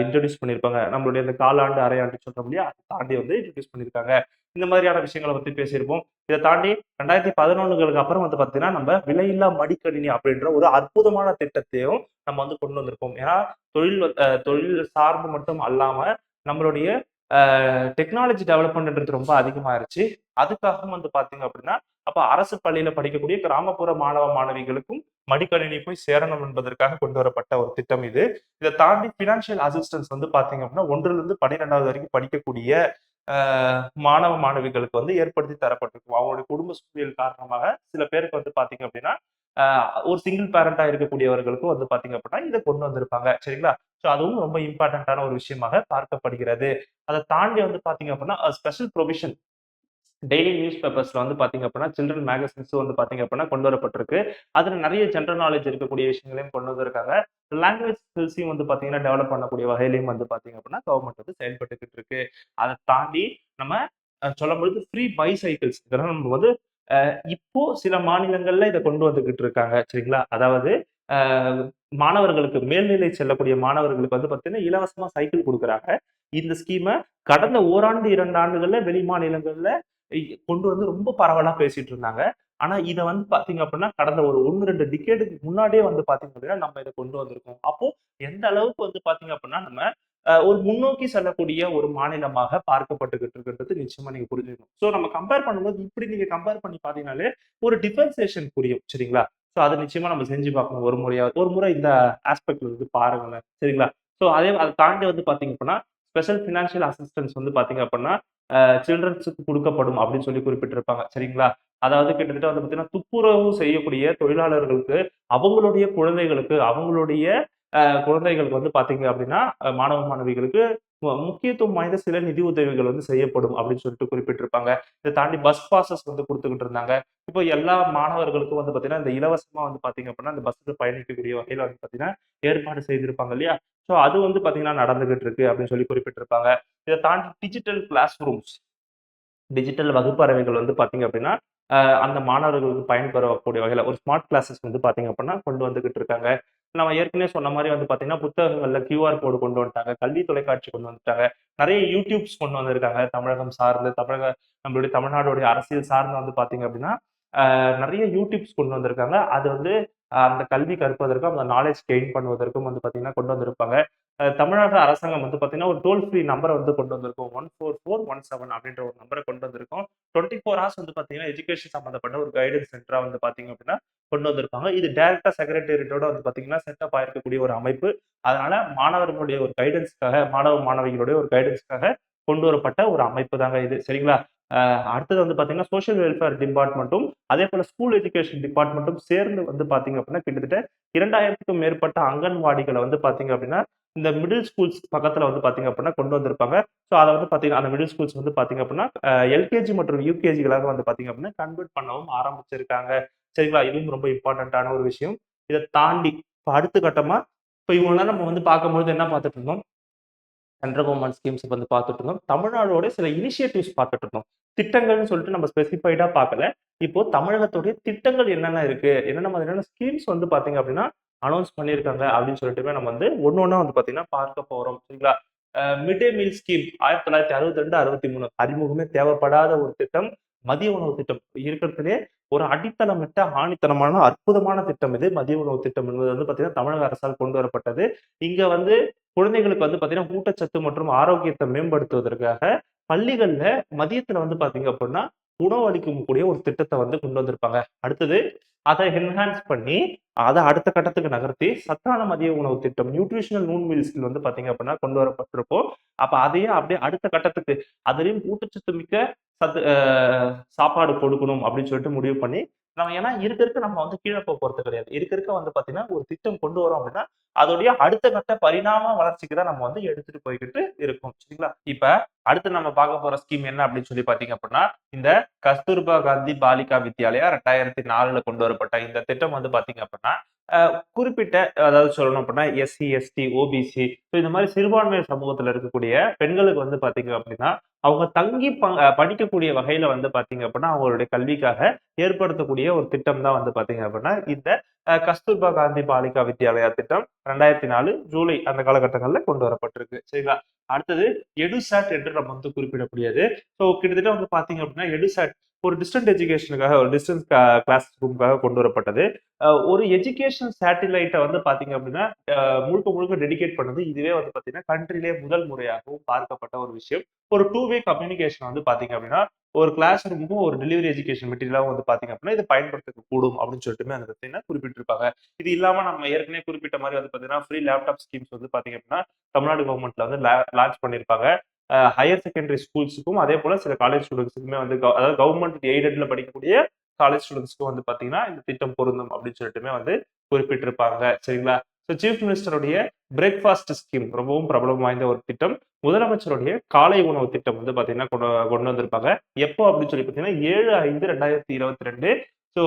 இன்ட்ரோடியூஸ் பண்ணியிருப்பாங்க. நம்மளுடைய இந்த காலாண்டு, அரையாண்டு சொல்றோம் இல்லையா? அத தாண்டி வந்து இன்ட்ரோடியூஸ் பண்ணியிருக்காங்க. இந்த மாதிரியான விஷயங்கள பத்தி பேசியிருப்போம். இத தாண்டி 2011களுக்கு அப்புறம் வந்து பார்த்தீங்கன்னா, நம்ம விலையில்லா மடிக்கணினி அப்படின்ற ஒரு அற்புதமான திட்டத்தையும் நம்ம வந்து கொண்டு வந்திருப்போம். ஏன்னா, தொழில் சார்ந்து மட்டும் அல்லாம, நம்மளுடைய அ டெக்னாலஜி டெவலப்மென்ட்ன்றது ரொம்ப அதிகமாயிருச்சு. அதுக்காகவும் வந்து பார்த்தீங்க அப்படின்னா, அப்ப அரசு பள்ளியில படிக்கக்கூடிய கிராமப்புற மாணவ, மாணவிகளுக்கும் மடிக்கணினி போய் சேரணும் என்பதற்காக கொண்டு வரப்பட்ட ஒரு திட்டம் இது. இத தாண்டி பினான்சியல் அசிஸ்டன்ஸ் வந்து பார்த்தீங்க அப்படின்னா, 1லிருந்து 12வது வரைக்கும் படிக்கக்கூடிய அ மாணவ, மாணவிகளுக்கு வந்து ஏற்படுத்தி தரப்பட்டிருக்கும். அவங்களுடைய குடும்ப சூழல் காரணமாக சில பேருக்கு வந்து பார்த்தீங்க அப்படின்னா, அ ஒரு சிங்கிள் பேரண்டா இருக்கக்கூடியவர்களுக்கும் வந்து பார்த்தீங்க அப்படின்னா, இத கொண்டு வந்திருப்பாங்க. சரிங்களா? ஸோ அதுவும் ரொம்ப இம்பார்ட்டன்ட்டான ஒரு விஷயமாக பார்க்கப்படுகிறது. அத தாண்டி வந்து பார்த்தீங்க அப்படின்னா, ஸ்பெஷல் புரோவிஷன் டெய்லி நியூஸ் பேப்பர்ஸ்ல வந்து பார்த்தீங்க அப்படின்னா, சில்ட்ரன் மேகசின்ஸும் வந்து பார்த்தீங்க அப்படின்னா கொண்டு வரப்பட்டிருக்கு. அதுல நெறைய ஜெனரல் நாலேட்ஜ் இருக்கக்கூடிய விஷயங்களையும் கொண்டு வந்திருக்காங்க. லாங்குவேஜ் ஸ்கில்ஸையும் வந்து பார்த்தீங்கன்னா, டெவலப் பண்ணக்கூடிய வகையிலயும் வந்து பார்த்தீங்க அப்படின்னா, கவர்ன்மெண்ட் வந்து செயல்பட்டுக்கிட்டு இருக்கு. அத தாண்டி நம்ம சொல்லும்பொழுது ஃப்ரீ பைசைக்கிள்ஸ் இதெல்லாம் நம்ம வந்து இப்போ சில மாநிலங்கள்ல இத கொண்டு வந்துகிட்டு இருக்காங்க. சரிங்களா? அதாவது அ மாணவர்களுக்கு மேல்நிலை செல்லக்கூடிய மாணவர்களுக்கு வந்து பார்த்தீங்கன்னா, இலவசமா சைக்கிள் குடுக்குறாங்க. இந்த ஸ்கீம கடந்த ஓராண்டு, 2 ஆண்டுகள்ல வெளி மாநிலங்கள்ல கொண்டு வந்து ரொம்ப பரவலா பேசிட்டு இருந்தாங்க. ஆனா, இத வந்து பார்த்தீங்க அப்படின்னா, கடந்த ஒரு 1, 2 டிகேடுக்கு முன்னாடியே வந்து பார்த்தீங்க அப்படின்னா, நம்ம இத கொண்டு வந்திருக்கோம். அப்போ எந்த அளவுக்கு வந்து பார்த்தீங்க அப்படின்னா, நம்ம ஒரு முன்னோக்கி செல்லக்கூடிய ஒரு மாநிலமாக பார்க்கப்பட்டுகிட்டு இருக்கிறது நிச்சயமா நீங்க புரிஞ்சுக்கணும். ஸோ நம்ம கம்பேர் பண்ணும்போது இப்படி நீங்க கம்பேர் பண்ணி பார்த்தீங்கனாலே, ஒரு டிஃபரன்சியேஷன் புரியும். சரிங்களா? ஸோ அத நிச்சயமா நம்ம செஞ்சு பார்க்கணும் ஒரு முறையாவது. ஒரு முறை இந்த ஆஸ்பெக்ட்ல இருந்து பாருங்களேன். சரிங்களா? ஸோ அத தாண்டி வந்து பார்த்தீங்க அப்படின்னா, ஸ்பெஷல் பினான்சியல் அசிஸ்டன்ஸ் வந்து பார்த்தீங்க அப்படின்னா, சில்ட்ரன்ஸுக்கு குடுக்கப்படும் அப்படின்னு சொல்லி குறிப்பிட்டிருப்பாங்க. சரிங்களா? அதாவது கிட்டத்தட்ட வந்து பார்த்தீங்கன்னா, துப்புரவு செய்யக்கூடிய தொழிலாளர்களுக்கு, அவங்களுடைய குழந்தைகளுக்கு, அவங்களுடைய குழந்தைகளுக்கு வந்து பார்த்தீங்க அப்படின்னா, மாணவ, மாணவிகளுக்கு முக்கியத்துவம் வாய்ந்த சில நிதி உதவிகள் வந்து செய்யப்படும் அப்படின்னு சொல்லிட்டு குறிப்பிட்டிருப்பாங்க. இத தாண்டி பஸ் பாஸஸ் வந்து குடுத்துக்கிட்டு இருந்தாங்க. இப்போ எல்லா மாணவர்களுக்கும் வந்து பார்த்தீங்கன்னா, இந்த இலவசமா வந்து பார்த்தீங்க அப்படின்னா, இந்த பஸ்ல பயணிக்கக்கூடிய வகையில வந்து பார்த்தீங்கன்னா, ஏற்பாடு செய்திருப்பாங்க இல்லையா? ஸோ அது வந்து பார்த்தீங்கன்னா நடந்துகிட்டு இருக்கு அப்படின்னு சொல்லி குறிப்பிட்டிருப்பாங்க. இத தாண்டி டிஜிட்டல் கிளாஸ் ரூம்ஸ் டிஜிட்டல் வகுப்பறைகள் வந்து பார்த்தீங்க அப்படின்னா, அ அந்த மாணவர்களுக்கு பயன்பெறக்கூடிய வகையில ஒரு ஸ்மார்ட் கிளாஸஸ் வந்து பார்த்தீங்க அப்படின்னா, கொண்டு வந்துகிட்டு இருக்காங்க. நம்ம ஏற்கனவே சொன்ன மாரி வந்து பார்த்தீங்கன்னா, புத்தகங்கள்ல கியூஆர் கோடு கொண்டு வந்துட்டாங்க. கல்வி தொலைக்காட்சி கொண்டு வந்துட்டாங்க. நெறைய யூடியூப்ஸ் கொண்டு வந்திருக்காங்க. தமிழகம் சார்ந்து, நம்மளுடைய தமிழ்நாடுடைய அரசியல் சார்ந்து வந்து பார்த்தீங்க அப்படின்னா, நெறைய யூடியூப்ஸ் கொண்டு வந்திருக்காங்க. அது வந்து அந்த கல்வி கற்பதற்கும், அந்த நாலேட்ஜ் கெயின் பண்ணுவதற்கும் வந்து பார்த்தீங்கன்னா, கொண்டு வந்திருப்பாங்க. தமிழக அரசாங்கம் வந்து பார்த்தீங்கன்னா, ஒரு டோல் ஃப்ரீ நம்பர வந்து கொண்டு வந்திருக்கும். 14417 அப்படின்ற ஒரு நம்பர கொண்டு வந்திருக்கோம். 24 ஹார்ஸ் வந்து பார்த்தீங்கன்னா, எஜுகேஷன் சம்மந்தப்பட்ட ஒரு கைடன்ஸ் சென்டரா வந்து பார்த்தீங்க அப்படின்னா, கொண்டு வந்திருப்பாங்க. இது டைரக்ட்டா செக்ரட்டேரியட்டோட வந்து பார்த்தீங்கன்னா, செட்டப் ஆயிருக்கக்கூடிய ஒரு அமைப்பு. அதனால மாணவர்களுடைய ஒரு கைடன்ஸ்க்காக, மாணவ, மாணவிகளுடைய ஒரு கைடன்ஸ்க்காக கொண்டு வரப்பட்ட ஒரு அமைப்பு தாங்க இது. சரிங்களா? அடுத்தது வந்து பார்த்தீங்கன்னா, சோசியல் வெல்ஃபேர் டிபார்ட்மென்ட்டும், அதேபோல ஸ்கூல் எஜுகேஷன் டிபார்ட்மென்ட்டும் சேர்ந்து வந்து பார்த்தீங்க அப்படின்னா, கிட்டத்தட்ட 2000க்கும் மேற்பட்ட அங்கன்வாடிகள வந்து பார்த்தீங்க அப்படின்னா, இந்த மிடில் ஸ்கூல்ஸ் பக்கத்துல வந்து பார்த்தீங்க அப்படின்னா கொண்டு வந்திருப்பாங்க. ஸோ அத வந்து பார்த்தீங்கன்னா, அந்த மிடில் ஸ்கூல்ஸ் வந்து பார்த்தீங்க அப்படின்னா, எல்கேஜி மற்றும் யுகேஜிகளாக வந்து பார்த்தீங்க அப்படின்னா, கன்வெர்ட் பண்ணவும் ஆரம்பிச்சிருக்காங்க. சரிங்களா? இதுவும் ரொம்ப இம்பார்ட்டன்ட்டான ஒரு விஷயம். இத தாண்டி இப்ப அடுத்த கட்டமா, இப்ப இவ்வளவு நேரம் நம்ம வந்து பார்க்கும்பொழுது என்ன பார்த்துட்டு இருந்தோம்? சென்ட்ரல் கவர்ன்மெண்ட் ஸ்கீம்ஸ் வந்து பார்த்துட்டு இருந்தோம். தமிழ்நாடோட சில இனிஷியேட்டிவ்ஸ் பார்த்துட்டு இருந்தோம். திட்டங்கள்னு சொல்லிட்டு நம்ம ஸ்பெசிஃபைடா பார்க்கல. இப்போ தமிழகத்துடைய திட்டங்கள் என்னென்ன இருக்கு? என்னென்ன மாதிரியான ஸ்கீம்ஸ் வந்து பார்த்தீங்க அப்படின்னா, அனௌன்ஸ் பண்ணியிருக்காங்க அப்படின்னு சொல்லிட்டுமே நம்ம வந்து ஒண்ணு ஒண்ணா வந்து பார்த்தீங்கன்னா பார்க்க போறோம். சரிங்களா? மிட் டே மீல் ஸ்கீம் 1962, 63 அறிமுகமே தேவைப்படாத ஒரு திட்டம். மதிய உணவு திட்டம். இருக்கிறதுலயே ஒரு அடித்தளமிட்ட ஆணித்தனமான அற்புதமான திட்டம் இது. மதிய உணவு திட்டம் என்பது வந்து பார்த்தீங்கன்னா, தமிழக அரசால் கொண்டு வரப்பட்டது. இங்க வந்து குழந்தைகளுக்கு வந்து பார்த்தீங்கன்னா, ஊட்டச்சத்து மற்றும் ஆரோக்கியத்த மேம்படுத்துவதற்காக, பள்ளிகள்ல மதியத்துல வந்து பார்த்தீங்க அப்படின்னா, உணவு அளிக்கும் கூடிய ஒரு திட்டத்த வந்து கொண்டு வந்திருப்பாங்க. அடுத்தது அதை என்ஹான்ஸ் பண்ணி அதை அடுத்த கட்டத்துக்கு நகர்த்தி சத்தான மதிய உணவு திட்டம் நியூட்ரிஷனல் நூன் மீல்ஸ்ல வந்து பாத்தீங்க அப்படின்னா கொண்டு வரப்பட்டிருக்கும். அப்ப அதையே அப்படியே அடுத்த கட்டத்துக்கு அதுலயும் ஊட்டச்சத்து மிக்க சத்து சாப்பாடு கொடுக்கணும் அப்படின்னு சொல்லிட்டு முடிவு பண்ணி நம்ம ஏன்னா இருக்க நம்ம வந்து கீழே போறது கிடையாது. இருக்க வந்து பாத்தீங்கன்னா ஒரு திட்டம் கொண்டு வரோம் அப்படின்னா அதோடைய அடுத்த கட்ட பரிணாம வளர்ச்சிக்கு தான் நம்ம வந்து எடுத்துட்டு போய்கிட்டு இருக்கோம். சரிங்களா? இப்ப அடுத்து நம்ம பார்க்க போற ஸ்கீம் என்ன அப்படின்னு சொல்லி பாத்தீங்க அப்படின்னா இந்த கஸ்தூர்பா காந்தி பாலிகா வித்யாலயா 2004ல கொண்டு வரப்பட்ட இந்த திட்டம் வந்து பாத்தீங்க அப்படின்னா குறிப்பிட்ட அதாவது சொல்லணும் அப்படின்னா எஸ்சி, எஸ்டி, ஓபிசி இந்த மாதிரி சிறுபான்மையர் சமூகத்துல இருக்கக்கூடிய பெண்களுக்கு வந்து பாத்தீங்க அப்படின்னா அவங்க தங்கி படிக்கக்கூடிய வகையில வந்து பாத்தீங்க அப்படின்னா அவங்களுடைய கல்விக்காக ஏற்படுத்தக்கூடிய ஒரு திட்டம் தான் வந்து பாத்தீங்க அப்படின்னா இந்த கஸ்தூர்பா காந்தி பாலிகா வித்யாலயா திட்டம் 2004 ஜூலை அந்த காலகட்டங்கள்ல கொண்டு வரப்பட்டிருக்கு. சரிங்களா? அடுத்தது எடுசாட் என்று நம்ம வந்து குறிப்பிடக்கூடியது. ஸோ கிட்டத்தட்ட வந்து பாத்தீங்க அப்படின்னா எடுசாட் ஒரு டிஸ்டன்ட் எஜுகேஷனுக்காக ஒரு டிஸ்டன்ஸ் கிளாஸ் ரூமுக்காக கொண்டு வரப்பட்டது. ஒரு எஜுகேஷன் சேட்டிலைட்டை வந்து பாத்தீங்க அப்படின்னா முழுக்க முழுக்க டெடிகேட் பண்ணது இதுவே வந்து பாத்தீங்கன்னா கண்ட்ரிலே முதல் முறையாகவும் பார்க்கப்பட்ட ஒரு விஷயம். ஒரு 2 வே கம்யூனிகேஷன் வந்து பாத்தீங்க அப்படின்னா ஒரு கிளாஸ் ரூமுக்கும் ஒரு டெலிவரி எஜுகேஷன் மெட்டீரியலாகவும் வந்து பாத்தீங்க அப்படின்னா இது பயன்படுத்த கூடும் அப்படின்னு சொல்லிட்டு அந்த பார்த்தீங்கன்னா குறிப்பிட்டிருப்பாங்க. இது இல்லாம நம்ம ஏற்கனவே குறிப்பிட்ட மாதிரி வந்து பாத்தீங்கன்னா ஃப்ரீ லேப்டாப் ஸ்கீம்ஸ் வந்து பாத்தீங்க அப்படின்னா தமிழ்நாடு கவர்மெண்ட்ல வந்து லான்ச் பண்ணியிருப்பாங்க. ஹையர் செகண்டரி ஸ்கூல்ஸுக்கும் அதே போல சில காலேஜ் ஸ்டூடெண்ட்ஸுக்குமே வந்து அதாவது கவர்மெண்ட் எய்டட்ல படிக்கக்கூடிய காலேஜ் ஸ்டூடெண்ட்ஸ்க்கு வந்து பாத்தீங்கன்னா இந்த திட்டம் பொருந்தும் அப்படின்னு சொல்லிட்டுமே வந்து குறிப்பிட்டிருப்பாங்க. சரிங்களா? ஸோ சீஃப் மினிஸ்டருடைய பிரேக்ஃபாஸ்ட் ஸ்கீம் ரொம்பவும் பிரபலம் வாய்ந்த ஒரு திட்டம். முதலமைச்சருடைய காலை உணவு திட்டம் வந்து பாத்தீங்கன்னா கொண்டு வந்திருப்பாங்க. எப்போ அப்படின்னு சொல்லி பாத்தீங்கன்னா 7/5/2022 ஸோ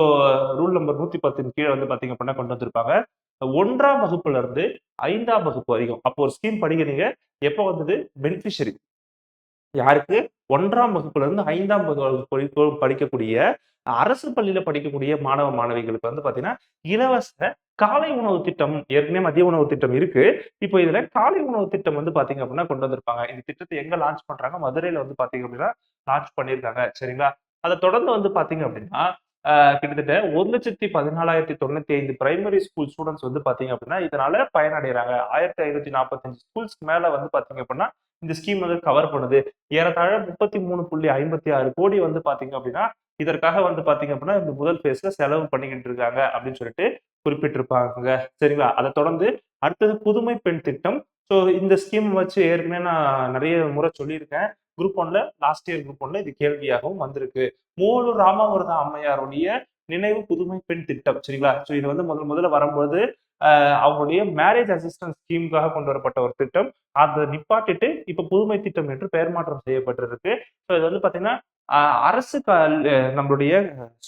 ரூல் நம்பர் 110 கீழே வந்து பாத்தீங்க அப்படின்னா கொண்டு வந்திருப்பாங்க. 1ஆம் வகுப்புல இருந்து 5ஆம் வகுப்பு வரைக்கும் அப்போ ஒரு ஸ்கீம் படிக்கிறீங்க. எப்போ வந்தது? பெனிஃபிஷரி யாருக்கு 1ஆம் வகுப்புல இருந்து 5ஆம் வகுப்பு வரைக்கும் படிக்கக்கூடிய அரசு பள்ளியில படிக்கக்கூடிய மாணவ மாணவிகளுக்கு வந்து பாத்தீங்கன்னா இலவச காலை உணவு திட்டம் ஏற்கனவே மதிய உணவு திட்டம் இருக்கு. இப்போ இதுல காலை உணவு திட்டம் வந்து பாத்தீங்க அப்படின்னா கொண்டு வந்திருப்பாங்க. இந்த திட்டத்தை எங்க லான்ச் பண்றாங்க? மதுரையில வந்து பாத்தீங்க அப்படின்னா லான்ச் பண்ணியிருக்காங்க. சரிங்களா? அதை தொடர்ந்து வந்து பாத்தீங்க அப்படின்னா கிட்டத்தட்ட 1,14,095 பிரைமரி ஸ்கூல் ஸ்டூடெண்ட்ஸ் வந்து பாத்தீங்க அப்படின்னா இதனால பயனடைறாங்க. 1,545 ஸ்கூல்ஸ்க்கு மேல வந்து பாத்தீங்க அப்படின்னா இந்த ஸ்கீம் வந்து கவர் பண்ணுது. ஏறத்தாழ 33.56 கோடி வந்து பாத்தீங்க அப்படின்னா இதற்காக வந்து பாத்தீங்க அப்படின்னா இந்த முதல் பேஸ்ல செலவு பண்ணிக்கிட்டு இருக்காங்க அப்படின்னு சொல்லிட்டு குறிப்பிட்டிருப்பாங்க. சரிங்களா? அதை தொடர்ந்து அடுத்தது புதுமை பெண் திட்டம். ஸோ இந்த ஸ்கீம் வச்சு ஏற்கனவே நான் நிறைய முறை சொல்லியிருக்கேன். குரூப் 1ல லாஸ்ட் இயர் குரூப் 1ல இது கேள்வியாகவும் வந்திருக்கு. மூவலூர் ராமாமிர்தா அம்மையாருடைய நினைவு புதுமை பெண் திட்டம். சரிங்களா? ஸோ இது வந்து முதல்ல வரும்போது அவங்களுடைய மேரேஜ் அசிஸ்டன்ஸ் ஸ்கீமுக்காக கொண்டு வரப்பட்ட ஒரு திட்டம். அதை நிப்பாட்டிட்டு இப்ப புதுமை திட்டம் என்று பெயர் மாற்றம் செய்யப்பட்டிருக்கு. ஸோ இது வந்து பாத்தீங்கன்னா அரசு நம்மளுடைய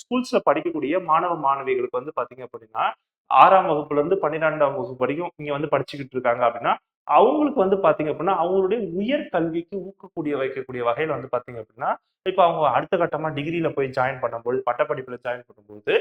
ஸ்கூல்ஸ்ல படிக்கக்கூடிய மாணவ மாணவிகளுக்கு வந்து பாத்தீங்க அப்படின்னா 6ஆம் வகுப்புல இருந்து 12ஆம் வகுப்பு வரைக்கும் இங்க வந்து படிச்சுக்கிட்டு இருக்காங்க அப்படின்னா அவங்களுக்கு வந்து பாத்தீங்க அப்படின்னா அவங்களுடைய உயர் கல்விக்கு ஊக்கக்கூடிய வைக்கக்கூடிய வகையில வந்து பாத்தீங்க அப்படின்னா இப்ப அவங்க அடுத்த கட்டமா டிகிரில போய் ஜாயின் பண்ணும்போது பட்டப்படிப்புல ஜாயின் பண்ணும்போது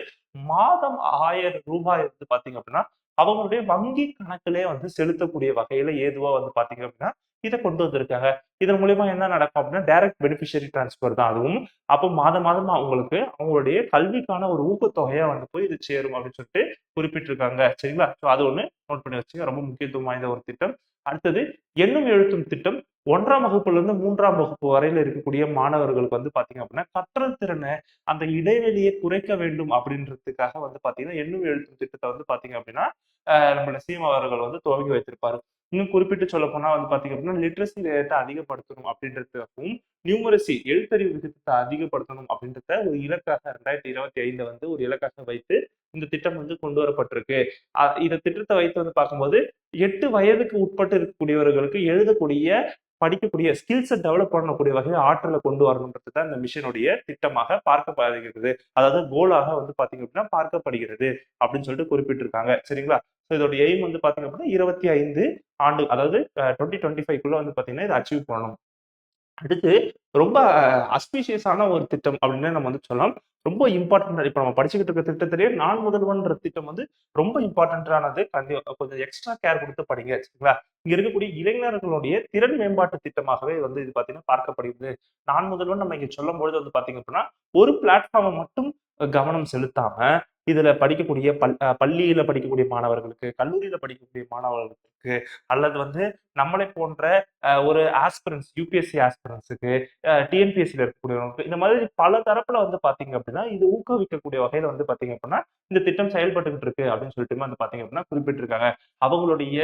மாதம் 1000 ரூபாய் வந்து பாத்தீங்க அப்படின்னா அவங்களுடைய வங்கி கணக்கிலே வந்து செலுத்தக்கூடிய வகையில ஏதுவா வந்து பாத்தீங்க அப்படின்னா இதை கொண்டு வந்திருக்காங்க. இதன் மூலியமா என்ன நடக்கும் அப்படின்னா டைரக்ட் பெனிஃபிஷியரி டிரான்ஸ்பர் தான் அதுவும். அப்போ மாதம் அவங்களுக்கு அவங்களுடைய கல்விக்கான ஒரு ஊக்கத்தொகையா வந்து போய் இது சேரும் அப்படின்னு சொல்லிட்டு குறிப்பிட்டிருக்காங்க. சரிங்களா? ஸோ அது ஒண்ணு நோட் பண்ணி வச்சுங்க. ரொம்ப முக்கியத்துவம் வாய்ந்த ஒரு திட்டம். அடுத்தது எண்ணும் எழுத்தும் திட்டம். 1ஆம் வகுப்புல இருந்து 3ஆம் வகுப்பு வரையில இருக்கக்கூடிய மாணவர்களுக்கு வந்து பாத்தீங்க அப்படின்னா கற்றல் திறனை அந்த இடைவெளியை குறைக்க வேண்டும் அப்படின்றதுக்காக வந்து பாத்தீங்கன்னா எண்ணும் எழுத்தும் திட்டத்தை வந்து பாத்தீங்க அப்படின்னா நம்மளோட சிஎம் அவர்கள் வந்து துவங்கி வைத்திருப்பாரு. இன்னும் குறிப்பிட்டு சொல்ல போனா வந்து பாத்தீங்க அப்படின்னா லிட்ரஸி ரேட்டை அதிகப்படுத்தணும் அப்படின்றதுக்கும் நியூமரசி எழுத்தறிவு விகிதத்தை அதிகப்படுத்தணும் அப்படின்றத ஒரு இலக்காக 2025 வந்து ஒரு இலக்காக வைத்து இந்த திட்டம் வந்து கொண்டு வரப்பட்டிருக்கு. இந்த திட்டத்தை வைத்து வந்து பார்க்கும்போது 8 வயதுக்கு உட்பட்டு இருக்கக்கூடியவர்களுக்கு எழுதக்கூடிய படிக்கக்கூடிய ஸ்கில்ஸை டெவலப் பண்ணக்கூடிய வகையில் ஆற்றலை கொண்டு வரணுன்றது தான் இந்த மிஷனுடைய திட்டமாக பார்க்கப்படுகிறது. அதாவது கோலாக வந்து பாத்தீங்க அப்படின்னா பார்க்கப்படுகிறது அப்படின்னு சொல்லிட்டு குறிப்பிட்டிருக்காங்க. சரிங்களா? இதோட எய்ம் வந்து பாத்தீங்க அப்படின்னா 25 ஆண்டு அதாவது 2025 வந்து பாத்தீங்கன்னா இதை அச்சீவ் பண்ணணும். அடுத்து ரொம்ப அஸ்பீஷியஸான ஒரு திட்டம் அப்படின்னு நம்ம வந்து சொல்லலாம். ரொம்ப இம்பார்ட்டன்ட் இப்ப நம்ம படிச்சுக்கிட்டு இருக்க திட்டத்திலேயே நான் முதல்வன்ற திட்டம் வந்து ரொம்ப இம்பார்ட்டன்டானது. கொஞ்சம் எக்ஸ்ட்ரா கேர் கொடுத்து படிங்க. சரிங்களா? இங்க இருக்கக்கூடிய இளைஞர்களுடைய திறன் மேம்பாட்டு திட்டமாகவே வந்து இது பாத்தீங்கன்னா பார்க்கப்படுகிறது. நான் முதல்வன் நம்ம இங்க சொல்லும் பொழுது வந்து பாத்தீங்க அப்படின்னா ஒரு பிளாட்ஃபார்மை மட்டும் கவனம் செலுத்தாம இதுல படிக்கக்கூடிய பள்ளியில படிக்கக்கூடிய மாணவர்களுக்கு, கல்லூரியில படிக்கக்கூடிய மாணவர்களுக்கு, அல்லது வந்து நம்மளை போன்ற ஒரு ஆஸ்பிரன்ட்ஸ் யுபிஎஸ்சி ஆஸ்பிரன்ட்ஸுக்கு, டிஎன்பிஎஸ்சில இருக்கக்கூடியவங்களுக்கு, இந்த மாதிரி பல தரப்புல வந்து பாத்தீங்க அப்படின்னா, இது ஊக்குவிக்கக்கூடிய வகையில வந்து பாத்தீங்க அப்படின்னா, இந்த திட்டம் செயல்பட்டுக்கிட்டு இருக்கு அப்படின்னு சொல்லிட்டு வந்து பாத்தீங்க அப்படின்னா குறிப்பிட்டிருக்காங்க. அவங்களுடைய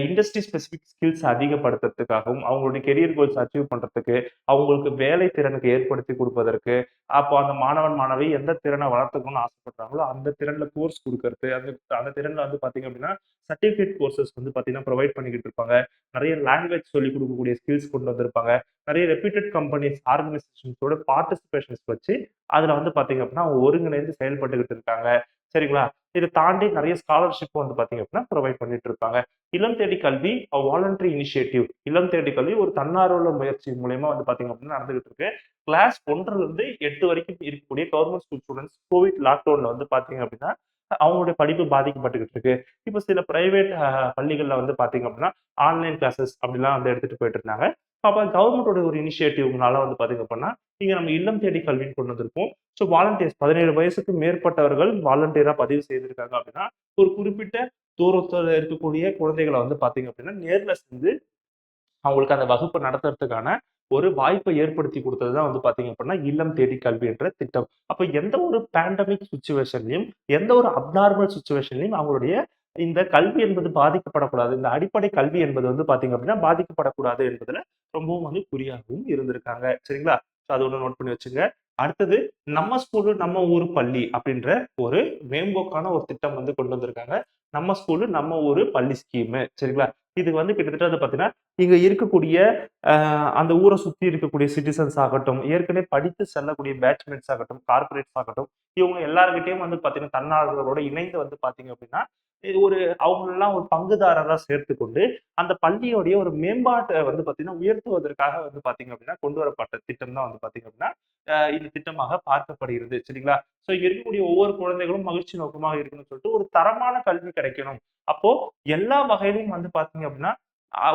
இண்டஸ்ட்ரி ஸ்பெசிபிக் ஸ்கில்ஸ் அதிகப்படுத்துறதுக்காகவும், அவங்களுடைய கெரியர் கோல்ஸ் அச்சீவ் பண்றதுக்கு, அவங்களுக்கு வேலை திறனுக்கு ஏற்படுத்தி கொடுப்பதற்கு, அப்போ அந்த மாணவன், மாணவி எந்த திறனை வளர்த்துக்கணும்னு ஆசைப்படுறாங்களோ, அந்த திறன்ல கோர்ஸ் குடுக்கறது, அந்த அந்த திறன்ல வந்து பாத்தீங்க அப்படின்னா, சர்டிபிகேட் கோர்சஸ் வந்து பாத்தீங்கன்னா புரொவைட் பண்ணிக்கிட்டு இருப்பாங்க. நிறைய லாங்குவேஜ் சொல்லிக் கொடுக்கக்கூடிய ஸ்கில்ஸ் கொண்டு வந்திருப்பாங்க. நிறைய ரெப்யூட்டட் கம்பெனிஸ், ஆர்கனைசேஷன்ஸோட பார்ட்டிசிபேஷன்ஸ் வச்சு, அதுல வந்து பாத்தீங்க அப்படின்னா, அவங்க ஒருங்கிணைந்து செயல்பட்டுக்கிட்டு இருக்காங்க. சரிங்களா? இத தாண்டி நிறைய ஸ்காலர்ஷிப் வந்து பாத்தீங்க அப்படின்னா புரொவைட் பண்ணிட்டு இருப்பாங்க. இல்லம் தேடி கல்வி வாலண்டரி இனிஷியேட்டிவ். இல்லம் தேடி கல்வி ஒரு தன்னார்வல முயற்சி மூலியமா வந்து பாத்தீங்க அப்படின்னா நடந்துகிட்டு இருக்கு. கிளாஸ் 1ல இருந்து 8 வரைக்கும் இருக்கக்கூடிய கவர்ன்மெண்ட் ஸ்கூல் ஸ்டூடண்ட்ஸ் கோவிட் லாக்டவுன்ல வந்து பாத்தீங்க அப்படின்னா, அவங்களுடைய படிப்பு பாதிக்கப்பட்டுகிட்டு இருக்கு. இப்ப சில பிரைவேட் பள்ளிகள்ல வந்து பாத்தீங்க அப்படின்னா, ஆன்லைன் கிளாஸஸ் அப்படிலாம் வந்து எடுத்துட்டு போயிட்டு இருந்தாங்க. அப்ப கவர்மெண்டோட ஒரு இனிஷியேட்டிவ்னால வந்து பாத்தீங்க அப்படின்னா, இங்க நம்ம இல்லம் தேடி கல்வின்னு கொண்டு வந்திருக்கோம். ஸோ வாலண்டியர்ஸ் 17 வயசுக்கு மேற்பட்டவர்கள் வாலண்டியரா பதிவு செய்திருக்காங்க அப்படின்னா, ஒரு குறிப்பிட்ட தூரத்துல இருக்கக்கூடிய குழந்தைகள வந்து பாத்தீங்க அப்படின்னா, நேர்ல சென்று அவங்களுக்கு அந்த வகுப்பு நடத்துறதுக்கான ஒரு வாய்ப்பை ஏற்படுத்தி குடுத்தது தான் வந்து பாத்தீங்க அப்படின்னா, இல்லம் தேடி கல்வி என்ற திட்டம். அப்ப எந்த ஒரு பேண்டமிக் சிச்சுவேஷன்லயும், எந்த ஒரு அப்நார்மல் சிச்சுவேஷன்லயும் அவங்களுடைய இந்த கல்வி என்பது பாதிக்கப்படக்கூடாது. இந்த அடிப்படை கல்வி என்பது வந்து பாத்தீங்க அப்படின்னா, பாதிக்கப்படக்கூடாது என்பதுல ரொம்பவும் வந்து குறியாகவும் இருந்திருக்காங்க. சரிங்களா? ஸோ அது ஒண்ணு நோட் பண்ணி வச்சுங்க. அடுத்தது நம்ம ஸ்கூலு, நம்ம ஊரு பள்ளி அப்படின்ற ஒரு மேம்போக்கான ஒரு திட்டம் வந்து கொண்டு வந்திருக்காங்க. நம்ம ஸ்கூலு, நம்ம ஊரு பள்ளி ஸ்கீமு. சரிங்களா? இது வந்து கிட்டத்தட்ட வந்து பாத்தீங்கன்னா, இங்க இருக்கக்கூடிய அந்த ஊர சுத்தி இருக்கக்கூடிய சிட்டிசன்ஸ் ஆகட்டும், ஏற்கனவே படித்து செல்லக்கூடிய பேட்ச்மேட்ஸ் ஆகட்டும், கார்ப்பரேட்ஸ் ஆகட்டும், இவங்க எல்லார்கிட்டயும் வந்து பாத்தீங்கன்னா, தன்னார்வலர்களோட இணைந்து வந்து பாத்தீங்க அப்படின்னா, இது ஒரு அவங்களெல்லாம் ஒரு பங்குதாரரா சேர்த்துக்கொண்டு, அந்த பள்ளியோடைய ஒரு மேம்பாட்ட வந்து பாத்தீங்கன்னா, உயர்த்துவதற்காக வந்து பாத்தீங்க அப்படின்னா, கொண்டு வரப்பட்ட திட்டம் தான் வந்து பாத்தீங்க அப்படின்னா, இந்த திட்டமாக பார்க்கப்படுகிறது. சரிங்களா? சோ இங்க இருக்கக்கூடிய ஒவ்வொரு குழந்தைகளும் மகிழ்ச்சி நோக்கமாக இருக்கணும்னு சொல்லிட்டு, ஒரு தரமான கல்வி கிடைக்கணும். அப்போ எல்லா வகையிலும் வந்து பாத்தீங்க அப்படின்னா,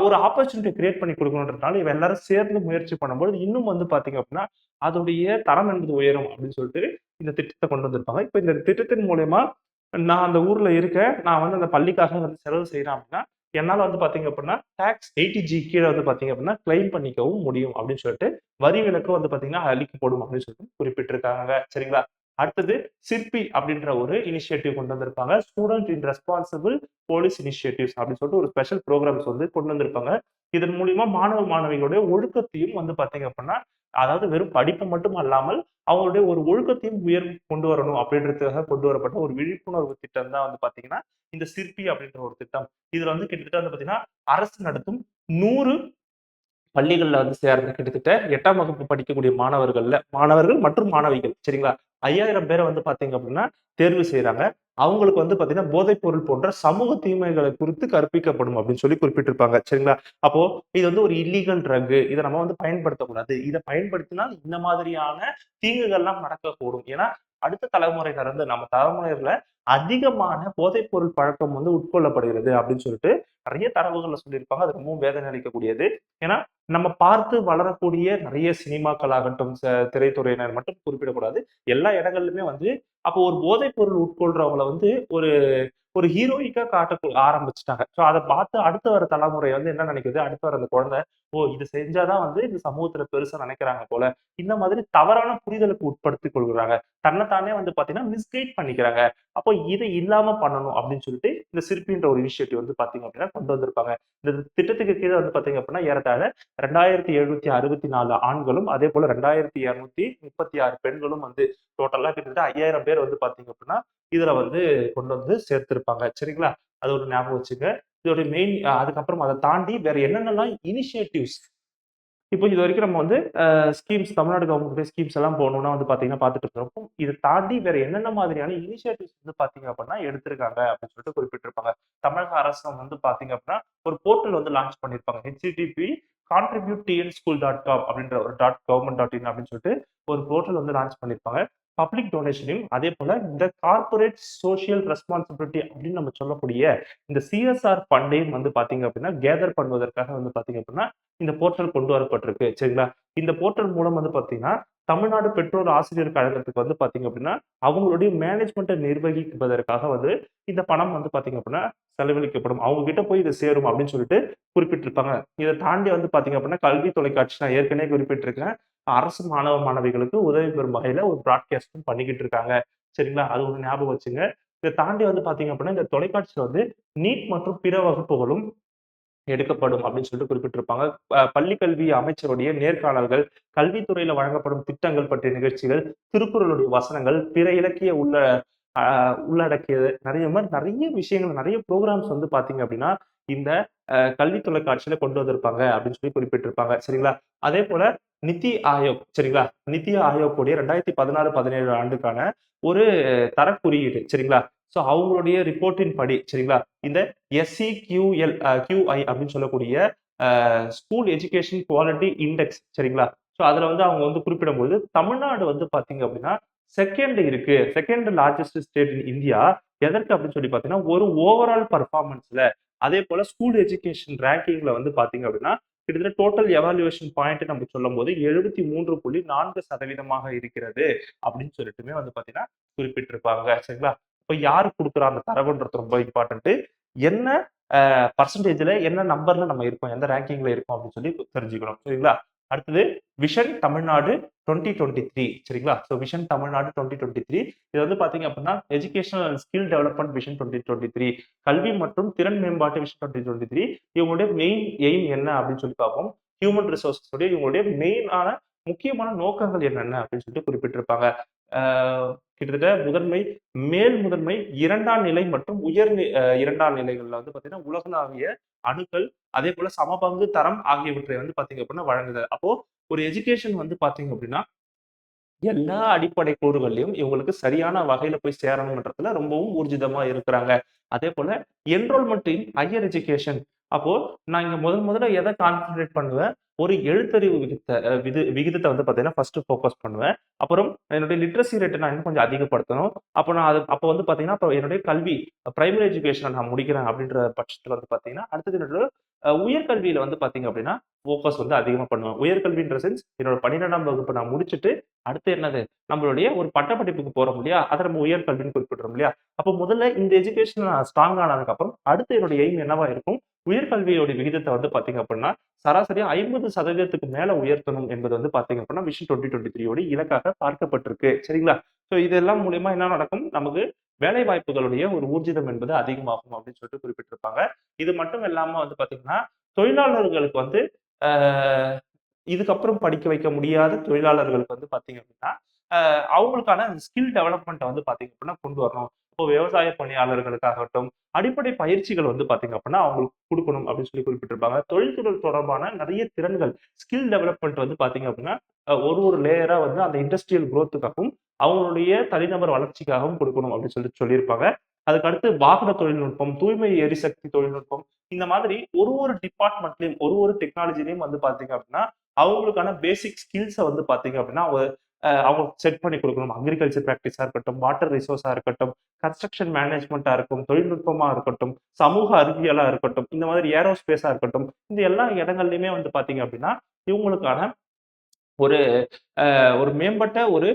ஒரு ஆப்பர்ச்சுனிட்டி கிரியேட் பண்ணி குடுக்கணுன்றதுனால, இவ எல்லாரும் சேர்ந்து முயற்சி பண்ணும்போது, இன்னும் வந்து பாத்தீங்க அப்படின்னா, அதோடைய தரம் என்பது உயரும் அப்படின்னு சொல்லிட்டு, இந்த திட்டத்த கொண்டு வந்திருப்பாங்க. இப்ப இந்த திட்டத்தின் மூலியமா, நான் அந்த ஊர்ல இருக்கேன். நான் வந்து அந்த பள்ளிக்காக வந்து செலவு செய்றேன் அப்படின்னா, என்னால வந்து பாத்தீங்க அப்படின்னா, டாக்ஸ் 80G கீழ வந்து பாத்தீங்க அப்படின்னா, கிளைம் பண்ணிக்கவும் முடியும் அப்படின்னு சொல்லிட்டு, வரி விலக்கும் வந்து பாத்தீங்கன்னா, அளிக்கப்படும் அப்படின்னு சொல்லிட்டு குறிப்பிட்டிருக்காங்க. சரிங்களா? அடுத்தது சிற்பி அப்படின்ற ஒரு இனிஷியேட்டிவ் கொண்டு வந்திருப்பாங்க. ஸ்டூடண்ட் இன் ரெஸ்பான்சிபிள் போலீஸ் இனிஷியேட்டிவ்ஸ் அப்படின்னு சொல்லிட்டு ஒரு ஸ்பெஷல் புரோகிராம்ஸ் வந்து கொண்டு வந்திருப்பாங்க. இதன் மூலியமா மாணவ, மாணவிகளுடைய ஒழுக்கத்தையும் வந்து பாத்தீங்க அப்படின்னா, அதாவது வெறும் படிப்பு மட்டும் அல்லாமல், அவங்களுடைய ஒரு ஒழுக்கத்தையும் கொண்டு வரணும் அப்படின்றதுக்காக கொண்டு வரப்பட்ட ஒரு விழிப்புணர்வு திட்டம் தான் வந்து பாத்தீங்கன்னா, இந்த சிற்பி அப்படின்ற ஒரு திட்டம். இதுல வந்து கிட்டத்தட்ட வந்து பாத்தீங்கன்னா, அரசு நடத்தும் 100 பள்ளிகள்ல வந்து சேர்ந்த கிட்டத்தட்ட 8ஆம் வகுப்பு படிக்கக்கூடிய மாணவர்கள் மற்றும் மாணவிகள் சரிங்களா? 5000 பேர வந்து பார்த்தீங்க அப்படின்னா, தேர்வு செய்றாங்க. அவங்களுக்கு வந்து பார்த்தீங்கன்னா, போதைப் பொருள் போன்ற சமூக தீமைகளை குறித்து கற்பிக்கப்படும் அப்படின்னு சொல்லி குறிப்பிட்டிருப்பாங்க. சரிங்களா? அப்போ இது வந்து ஒரு இல்லீகல் ட்ரக். இத நம்ம வந்து பயன்படுத்தக்கூடாது. இத பயன்படுத்தினால் இந்த மாதிரியான தீங்குகள்லாம் நடக்கக்கூடும். ஏன்னா, அடுத்த தலைமுறையினர் வந்து நம்ம தலைமுறையில அதிகமான போதைப் பொருள் பழக்கம் வந்து உட்கொள்ளப்படுகிறது அப்படின்னு சொல்லிட்டு நெறைய தரவுகள்ல சொல்லியிருப்பாங்க. அது ரொம்பவும் வேதனை அளிக்கக்கூடியது. ஏன்னா, நம்ம பார்த்து வளரக்கூடிய நெறைய சினிமாக்கள் ஆகட்டும், திரைத்துறையினர் மட்டும் குறிப்பிடக்கூடாது. எல்லா இடங்கள்லுமே வந்து அப்போ ஒரு போதைப் பொருள் உட்கொள்றவங்கள வந்து ஒரு ஒரு ஹீரோயிக்கா காட்ட ஆரம்பிச்சுட்டாங்க. ஸோ அத பார்த்து அடுத்து வர தலைமுறை வந்து என்ன நினைக்குது, அடுத்து வர அந்த குழந்தை, ஓ! இது செஞ்சா தான் வந்து இந்த சமூகத்துல பெருசா நினைக்கிறாங்க போல. இந்த மாதிரி தவறான புரிதலுக்கு உட்படுத்திக் கொள்கிறாங்க. தன்ன தானே வந்து பார்த்தீங்கன்னா, மிஸ்கைட் பண்ணிக்கிறாங்க. அப்போ இத இல்லாம பண்ணணும் அப்படின்னு சொல்லிட்டு, இந்த சிற்பின்ற ஒரு இனிஷியேட்டிவ் வந்து பார்த்தீங்க அப்படின்னா கொண்டு வந்திருப்பாங்க. இந்த திட்டத்துக்கு கீழ வந்து பார்த்தீங்க அப்படின்னா, ஏறத்தாழ 2764 ஆண்களும், அதேபோல 2236 பெண்களும் வந்து டோட்டலா கிட்டத்தட்ட 5000 பேர் வந்து பார்த்தீங்க அப்படின்னா, இதுல வந்து கொண்டு வந்து சேர்த்திருப்பாங்க. சரிங்களா? அது ஒரு ஞாபகம் வச்சுக்க. இதோட மெயின் அதுக்கப்புறம் அத தாண்டி வேற என்னென்னலாம் இனிஷியேட்டிவ்ஸ் இப்போ இதுவரைக்கும் நம்ம வந்து ஸ்கீம்ஸ் தமிழ்நாடு கவர்மெண்ட் ஸ்கீம்ஸ் எல்லாம் போகணும்னா வந்து பார்த்தீங்கன்னா பார்த்துட்டு இருக்கிறோம். இத தாண்டி வேற என்னென்ன மாதிரியான இனிஷியேட்டிவ்ஸ் வந்து பார்த்தீங்க அப்படின்னா எடுத்திருக்காங்க அப்படின்னு சொல்லிட்டு குறிப்பிட்டிருப்பாங்க. தமிழக அரசு வந்து பார்த்தீங்க அப்படின்னா, ஒரு போர்ட்டல் வந்து லான்ச் பண்ணியிருப்பாங்க. http contributeenSchool.com அப்படின்ற ஒரு .government.in அப்படின்னு சொல்லிட்டு ஒரு போர்ட்டல் வந்து லான்ச் பண்ணியிருப்பாங்க. பப்ளிக் டொனேஷனையும் அதே போல இந்த கார்ப்பரேட் சோஷியல் ரெஸ்பான்சிபிலிட்டி அப்படின்னு நம்ம சொல்லக்கூடிய இந்த சிஎஸ்ஆர் ஃபண்டையும் வந்து பாத்தீங்க அப்படின்னா கேதர் பண்ணுவதற்காக வந்து பாத்தீங்க அப்படின்னா இந்த போர்ட்டல் கொண்டு வரப்பட்டிருக்கு. சரிங்களா? இந்த போர்ட்டல் மூலம் வந்து பாத்தீங்கன்னா தமிழ்நாடு பெற்றோர் ஆசிரியர் கழகத்துக்கு வந்து பாத்தீங்க அப்படின்னா அவங்களுடைய மேனேஜ்மெண்ட்டை நிர்வகிப்பதற்காக வந்து இந்த பணம் வந்து பாத்தீங்க அப்படின்னா செலவழிக்கப்படும். அவங்க கிட்ட போய் இது சேரும் அப்படின்னு சொல்லிட்டு குறிப்பிட்டிருப்பாங்க. இதை தாண்டி வந்து பாத்தீங்க அப்படின்னா கல்வி தொலைக்காட்சி நான் ஏற்கனவே குறிப்பிட்டிருக்கேன். அரசு மாணவ மாணவிகளுக்கு உதவி பெறும் வகையில ஒரு பிராட்காஸ்டும் பண்ணிக்கிட்டு இருக்காங்க. சரிங்களா? அது ஒரு ஞாபகம் வச்சுங்க. இதை தாண்டி வந்து பாத்தீங்க அப்படின்னா இந்த தொலைக்காட்சியில வந்து நீட் மற்றும் பிற வகுப்புகளும் எடுக்கப்படும் அப்படின்னு சொல்லிட்டு குறிப்பிட்டிருப்பாங்க. பள்ளி கல்வி அமைச்சருடைய நேர்காணல்கள், கல்வித்துறையில வழங்கப்படும் திட்டங்கள் பற்றிய நிகழ்ச்சிகள், திருக்குறளுடைய வசனங்கள், பிற இலக்கிய உள்ளடக்கியது நிறைய விஷயங்கள், நிறைய ப்ரோகிராம்ஸ் வந்து பாத்தீங்க அப்படின்னா, இந்த கல்வி தொலைக்காட்சியில கொண்டு வந்திருப்பாங்க அப்படின்னு சொல்லி குறிப்பிட்டிருப்பாங்க. சரிங்களா? அதே போல நித்தி ஆயோக் சரிங்களா? நித்தி ஆயோக் உடைய 2016, 17 ஆண்டுக்கான ஒரு தரக்குறியீடு சரிங்களா? சோ அவங்களுடைய ரிப்போர்ட்டின் படி சரிங்களா? இந்த SEQL QI அப்படின்னு சொல்லக்கூடிய ஸ்கூல் எஜுகேஷன் குவாலிட்டி இண்டெக்ஸ் சரிங்களா? சோ அதுல வந்து அவங்க வந்து குறிப்பிடும்போது தமிழ்நாடு வந்து பாத்தீங்க அப்படின்னா செகண்ட் இருக்கு. Second largest state in India. எதற்கு அப்படின்னு சொல்லி பாத்தீங்கன்னா ஒரு ஓவரால் பர்ஃபார்மன்ஸ்ல அதே போல ஸ்கூல் எஜுகேஷன் ரேங்கிங்ல வந்து பாத்தீங்க அப்படின்னா கிட்டத்தட்ட டோட்டல் எவாலுவேஷன் பாயிண்ட் நம்ம சொல்லும் போது 73.4% இருக்கிறது அப்படின்னு சொல்லிட்டுமே வந்து பாத்தீங்கன்னா குறிப்பிட்டிருப்பாங்க. சரிங்களா? இப்ப யாரு கொடுக்குறா அந்த தரவுன்றது ரொம்ப இம்பார்ட்டன்ட். என்ன பர்சன்டேஜ்ல என்ன நம்பர்ல நம்ம இருக்கோம், எந்த ரேங்கிங்ல இருக்கோம் அப்படின்னு சொல்லி தெரிஞ்சுக்கணும். சரிங்களா? அடுத்தது விஷன் தமிழ்நாடு 2023 சரிங்களா? ஸோ விஷன் தமிழ்நாடு 2023 இது வந்து பாத்தீங்க அப்படின்னா educational and skill development vision 2023 கல்வி மற்றும் திறன் மேம்பாட்டு விஷன் 2023 இவங்களுடைய மெயின் எய்ம் என்ன அப்படின்னு சொல்லி பார்ப்போம். ஹியூமன் ரிசோர்சஸ் உடைய இவங்களுடைய மெயினான முக்கியமான நோக்கங்கள் என்னென்ன அப்படின்னு சொல்லிட்டு குறிப்பிட்டிருப்பாங்க. கிட்டத்தட்ட முதன்மை, மேல் முதன்மை, இரண்டாம் நிலை மற்றும் இரண்டாம் நிலைகள்ல வந்து பாத்தீங்கன்னா உலகளாவிய அணுக்கள் அதே போல சமபங்கு தரம் ஆகியவற்றை வந்து பாத்தீங்க அப்படின்னா வழங்குது. அப்போ ஒரு எஜுகேஷன் வந்து பாத்தீங்க அப்படின்னா எல்லா அடிப்படை கூறுகள்லயும் இவங்களுக்கு சரியான வகையில போய் சேரணும்ன்றதுல ரொம்பவும் ஊர்ஜிதமா இருக்கிறாங்க. அதே போல என்ரோல்மெண்ட் இன் ஹையர் எஜுகேஷன் அப்போ நான் இங்க முதல்ல எதை கான்சென்ட்ரேட் பண்ணுவேன்? ஒரு எழுத்தறிவு விகிதத்தை வந்து பாத்தீங்கன்னா ஃபர்ஸ்ட் ஃபோக்கஸ் பண்ணுவேன். அப்புறம் என்னுடைய லிட்ரஸி ரேட்டை நான் இன்னும் கொஞ்சம் அதிகப்படுத்தணும். அப்போ வந்து பாத்தீங்கன்னா அப்போ என்னுடைய கல்வி பிரைமரி எஜுகேஷன் நான் முடிக்கிறேன் அப்படின்ற பட்சத்துல வந்து பாத்தீங்கன்னா அடுத்தது என்னோட உயர்கல்வியில வந்து பாத்தீங்க அப்படின்னா ஃபோக்கஸ் வந்து அதிகமா பண்ணுவேன். உயர்கல்வின்ற சென்ஸ் என்னோட 12ஆம் வகுப்பு நான் முடிச்சுட்டு அடுத்து என்னது நம்மளுடைய ஒரு பட்டப்படிப்புக்கு போறோம் இல்லையா? அதை நம்ம உயர்கல்வின்னு குறிப்பிடுறோம் இல்லையா? அப்போ முதல்ல இந்த எஜுகேஷன் நான் ஸ்ட்ராங் ஆனதுக்கு அப்புறம் அடுத்து என்னுடைய எய்ம் என்னவா இருக்கும்? உயர்கல்வியோட விகிதத்தை வந்து பாத்தீங்க அப்படின்னா சராசரியா 50% மேல உயர்த்தணும் என்பது வந்து பாத்தீங்க அப்படின்னா விஷன் 2023 ஓட இலக்காக பார்க்கப்பட்டிருக்கு. சரிங்களா? சோ இதெல்லாம் மூலியமா என்ன நடக்கும்? நமக்கு வேலை வாய்ப்புகளுடைய ஒரு ஊர்ஜிதம் என்பது அதிகமாகும் அப்படின்னு சொல்லிட்டு குறிப்பிட்டிருப்பாங்க. இது மட்டும் இல்லாம வந்து பாத்தீங்கன்னா தொழிலாளர்களுக்கு வந்து ஆஹ் இதுக்கப்புறம் படிக்க வைக்க முடியாத தொழிலாளர்களுக்கு வந்து பாத்தீங்க அப்படின்னா அவங்களுக்கான ஸ்கில் டெவலப்மெண்ட் வந்து பாத்தீங்க அப்படின்னா கொண்டு வரணும். இப்போ விவசாய பணியாளர்களுக்காகட்டும் அடிப்படை பயிற்சிகள் வந்து பாத்தீங்க அப்படின்னா அவங்களுக்கு கொடுக்கணும் அப்படின்னு சொல்லி குறிப்பிட்டிருப்பாங்க. தொழில்துறை தொடர்பான நிறைய திறன்கள் ஸ்கில் டெவலப்மெண்ட் வந்து பாத்தீங்க அப்படின்னா ஒரு லேயரா வந்து அந்த இண்டஸ்ட்ரியல் குரோத்துக்காகவும் அவங்களுடைய தனிநபர் வளர்ச்சிக்காகவும் கொடுக்கணும் அப்படின்னு சொல்லிட்டு சொல்லியிருப்பாங்க. அதுக்கு அடுத்து வாகன தொழில்நுட்பம், தூய்மை எரிசக்தி தொழில்நுட்பம் இந்த மாதிரி ஒரு டிபார்ட்மெண்ட்லயும் ஒரு டெக்னாலஜிலையும் வந்து பாத்தீங்க அப்படின்னா அவங்களுக்கான பேசிக் ஸ்கில்ஸை வந்து பாத்தீங்க அப்படின்னா அவங்க செட் பண்ணி கொடுக்கணும். அக்ரிகல்ச்சர் பிராக்டிஸா இருக்கட்டும், வாட்டர் ரிசோர்ஸா இருக்கட்டும், கன்ஸ்ட்ரக்ஷன் மேனேஜ்மெண்டா இருக்கும், தொழில்நுட்பமா இருக்கட்டும், சமூக அறிவியலா இருக்கட்டும், இந்த மாதிரி ஏரோஸ்பேஸா இருக்கட்டும், இந்த எல்லா இடங்கள்லயுமே வந்து பாத்தீங்க அப்படின்னா இவங்களுக்கான ஒரு ஒரு மேம்பட்ட ஒரு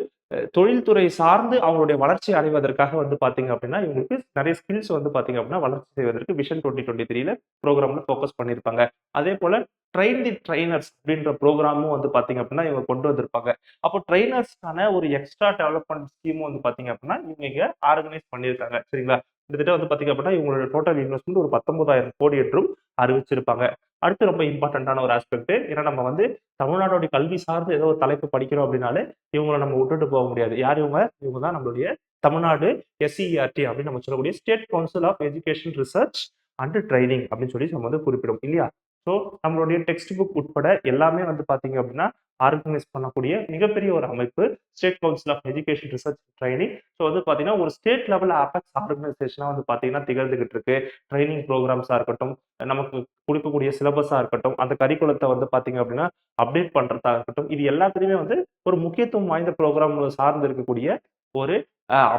தொழில்துறை சார்ந்து அவங்களுடைய வளர்ச்சி அடைவதற்காக வந்து பாத்தீங்க அப்படின்னா இவங்களுக்கு நிறைய ஸ்கில்ஸ் வந்து பாத்தீங்க அப்படின்னா வளர்ச்சி செய்வதற்கு விஷன் 2023 ப்ரோக்ராம்ல ஃபோக்கஸ் பண்ணியிருப்பாங்க. அதே போல ட்ரெயின் தி ட்ரெயினர்ஸ் அப்படின்ற ப்ரோக்ராமும் வந்து பாத்தீங்க அப்படின்னா இவங்க கொண்டு வந்திருப்பாங்க. அப்போ ட்ரெயினர்ஸ்க்கான ஒரு எக்ஸ்ட்ரா டெவலப்மெண்ட் ஸ்கீமும் வந்து பாத்தீங்க அப்படின்னா இவங்க இங்க ஆர்கனைஸ் பண்ணியிருக்காங்க. சரிங்களா? கிட்டத்தட்ட வந்து பாத்தீங்க அப்படின்னா இவங்களோட டோட்டல் இன்வெஸ்ட்மெண்ட் ஒரு 19,000 கோடி என்றும் அறிவிச்சிருப்பாங்க. அடுத்து ரொம்ப இம்பார்ட்டன்டான ஒரு ஆஸ்பெக்ட் ஏன்னா நம்ம வந்து தமிழ்நாட்டோட கல்வி சார்ந்து ஏதோ ஒரு தலைப்பு படிக்கிறோம் அப்படின்னாலே இவங்களை நம்ம விட்டுட்டு போக முடியாது. யார் இவங்க? இவங்க தான் நம்மளுடைய தமிழ்நாடு SCERT அப்படின்னு நம்ம சொல்லக்கூடிய state council of education research and training அப்படின்னு சொல்லி நம்ம வந்து குறிப்பிடும் இல்லையா? ஸோ நம்மளுடைய டெக்ஸ்ட் புக் உட்பட எல்லாமே வந்து பார்த்தீங்க அப்படின்னா ஆர்கனைஸ் பண்ணக்கூடிய மிகப்பெரிய ஒரு அமைப்பு state council of education research training. So வந்து பார்த்தீங்கன்னா ஒரு ஸ்டேட் லெவல் ஆபெக்ஸ் ஆர்கனைசேஷனாக வந்து பார்த்தீங்கன்னா திகழ்ந்துகிட்டு இருக்கு. ட்ரைனிங் ப்ரோக்ராம்ஸாக இருக்கட்டும், நமக்கு கொடுக்கக்கூடிய சிலபஸாக இருக்கட்டும், அந்த கரிக்குலத்தை வந்து பார்த்தீங்க அப்படின்னா அப்டேட் பண்ணுறதா இருக்கட்டும், இது எல்லாத்துலேயுமே வந்து ஒரு முக்கியத்துவம் வாய்ந்த ப்ரோக்ராம் சார்ந்து இருக்கக்கூடிய ஒரு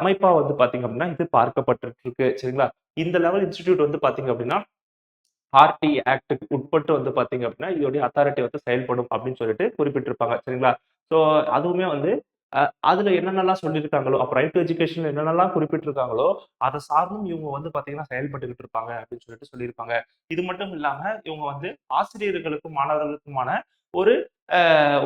அமைப்பா வந்து பார்த்தீங்க அப்படின்னா இது பார்க்கப்பட்டு இருக்கு. சரிங்களா? இந்த லெவல் இன்ஸ்டிடியூட் வந்து பார்த்தீங்க அப்படின்னா ஆர்டி ஆக்டுக்கு உட்பட்டு வந்து பார்த்தீங்க அப்படின்னா, இதோடைய அத்தாரிட்டி வந்து செயல்படும் அப்படின்னு சொல்லிட்டு குறிப்பிட்டிருப்பாங்க. சரிங்களா? ஸோ அதுவுமே வந்து அதுல என்னென்னலாம் சொல்லியிருக்காங்களோ, அப்ப ரைட் டூ எஜுகேஷன்ல என்னென்னலாம் குறிப்பிட்டிருக்காங்களோ, அத சார்ந்தும் இவங்க வந்து பார்த்தீங்கன்னா செயல்பட்டுக்கிட்டு இருப்பாங்க அப்படின்னு சொல்லிட்டு சொல்லியிருப்பாங்க. இது மட்டும் இல்லாம இவங்க வந்து ஆசிரியர்களுக்கும், மாணவர்களுக்குமான ஒரு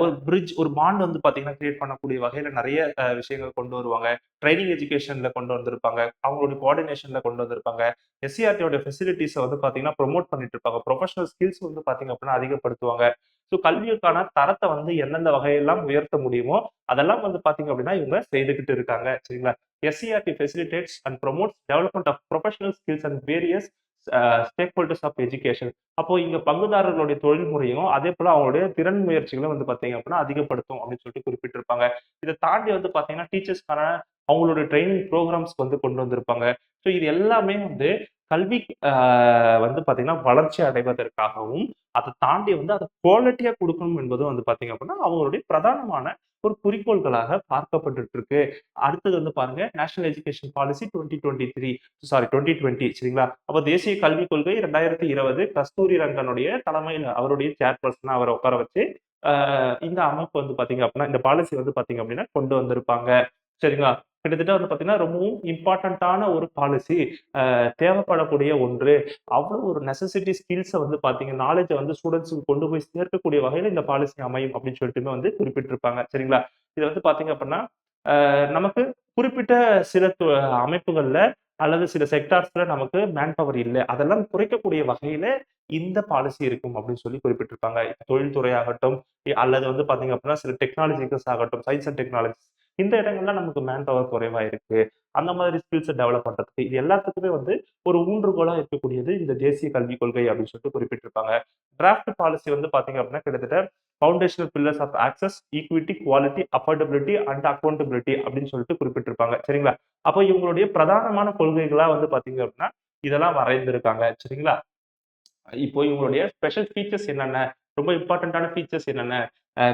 ஒரு பிரிட்ஜ், ஒரு பாண்ட் வந்து பார்த்தீங்கன்னா கிரியேட் பண்ணக்கூடிய வகையில நெறைய விஷயங்கள் கொண்டு வருவாங்க. ட்ரெய்னிங் எஜுகேஷன்ல கொண்டு வந்திருப்பாங்க. அவங்களுடைய கோஆர்டினேஷன்ல கொண்டு வந்திருப்பாங்க. எஸ்சிஆர்டியோட ஃபெசிலிட்டீஸ வந்து பார்த்தீங்கன்னா ப்ரமோட் பண்ணிட்டு இருப்பாங்க. ப்ரொஃபஷனல் ஸ்கில்ஸ் வந்து பார்த்தீங்க அப்படின்னா அதிகப்படுத்துவாங்க. ஸோ கல்விக்கான தரத்த வந்து எந்தெந்த வகையெல்லாம் உயர்த்த முடியுமோ, அதெல்லாம் வந்து பார்த்தீங்க அப்படின்னா இவங்க செய்துகிட்டு இருக்காங்க. சரிங்களா? SCERT facilitates and promotes development of professional skills and various stakeholders of education. அப்போ இங்க பங்குதாரர்களுடைய தொழில் முறையும், அதேபோல அவங்களுடைய திறன் முயற்சிகளும் வந்து பார்த்தீங்க அப்படின்னா அதிகப்படுத்தும் அப்படின்னு சொல்லிட்டு குறிப்பிட்டிருப்பாங்க. இத தாண்டி வந்து பார்த்தீங்கன்னா, டீச்சர்ஸ்க்கான அவங்களுடைய ட்ரெய்னிங் ப்ரோகிராம்ஸ் வந்து கொண்டு வந்திருப்பாங்க. ஸோ இது எல்லாமே வந்து கல்வி வந்து பார்த்தீங்கன்னா, வளர்ச்சி அடைவதற்காகவும், அத தாண்டி வந்து அத குவாலிட்டியா குடுக்கணும் என்பதும் வந்து பார்த்தீங்க அப்படின்னா, அவங்களுடைய பிரதானமான ஒரு குறிக்கோள்களாக பார்க்கப்பட்டுட்டு இருக்கு. அடுத்தது வந்து பாருங்க, நேஷனல் எஜுகேஷன் பாலிசி 2020 சரிங்களா? அப்ப தேசிய கல்விக் கொள்கை 2020 கஸ்தூரி ரங்கனுடைய தலைமையில அவருடைய சேர்பர்சனா அவர உட்கார வச்சு, அ இந்த அமைப்பு வந்து பார்த்தீங்க அப்படின்னா, இந்த பாலிசி வந்து பார்த்தீங்க அப்படின்னா கொண்டு வந்திருப்பாங்க. சரிங்களா? கிட்டத்தட்ட வந்து பார்த்தீங்கன்னா, ரொம்பவும் இம்பார்ட்டன்ட்டான ஒரு பாலிசி. தேவைப்படக்கூடிய ஒன்று. அவ்வளவு ஒரு நெசசிட்டி ஸ்கில்ஸ வந்து பார்த்தீங்க நாலேட்ஜ வந்து ஸ்டூடண்ட்ஸ்க்கு கொண்டு போய் சேர்க்கக்கூடிய வகையில இந்த பாலிசி அமையும் அப்படின்னு சொல்லிட்டுமே வந்து குறிப்பிட்டிருப்பாங்க. சரிங்களா? இது வந்து பார்த்தீங்க அப்படின்னா, நமக்கு குறிப்பிட்ட சில அமைப்புகள்ல அல்லது சில செக்டார்ஸ்ல நமக்கு மேன் பவர் இல்ல. அதெல்லாம் குறைக்கக்கூடிய வகையில இந்த பாலிசி இருக்கும் அப்படின்னு சொல்லி குறிப்பிட்டிருப்பாங்க. தொழில்துறை ஆகட்டும், அல்லது வந்து பார்த்தீங்க அப்படின்னா, சில டெக்னாலஜிக்கல்ஸ் ஆகட்டும், சயன்ஸ் அண்ட் டெக்னாலஜிஸ் இந்த இடங்கள்ல நமக்கு மேன் பவர் குறைவா இருக்கு. அந்த மாதிரி ஸ்கில்ஸ டெவலப் பண்றதுக்கு இது எல்லாத்துக்குமே வந்து ஒரு ஊன்றுகோலா இருக்கக்கூடியது இந்த தேசிய கல்விக் கொள்கை அப்படின்னு சொல்லிட்டு குறிப்பிட்டிருப்பாங்க. டிராஃப்ட் பாலிசி வந்து பார்த்தீங்க அப்படின்னா, கிட்டத்தட்ட foundational pillars of access, equity, quality, affordability and accountability அப்படின்னு சொல்லிட்டு குறிப்பிட்டிருப்பாங்க. சரிங்களா? அப்போ இவங்களுடைய பிரதானமான கொள்கைகளா வந்து பார்த்தீங்க அப்படின்னா, இதெல்லாம் வரைந்திருக்காங்க. சரிங்களா? இப்போ இவங்களுடைய ஸ்பெஷல் ஃபீச்சர்ஸ் என்னென்ன? ரொம்ப இம்பார்ட்டன்ட்டான ஃபீச்சர்ஸ் என்னென்ன?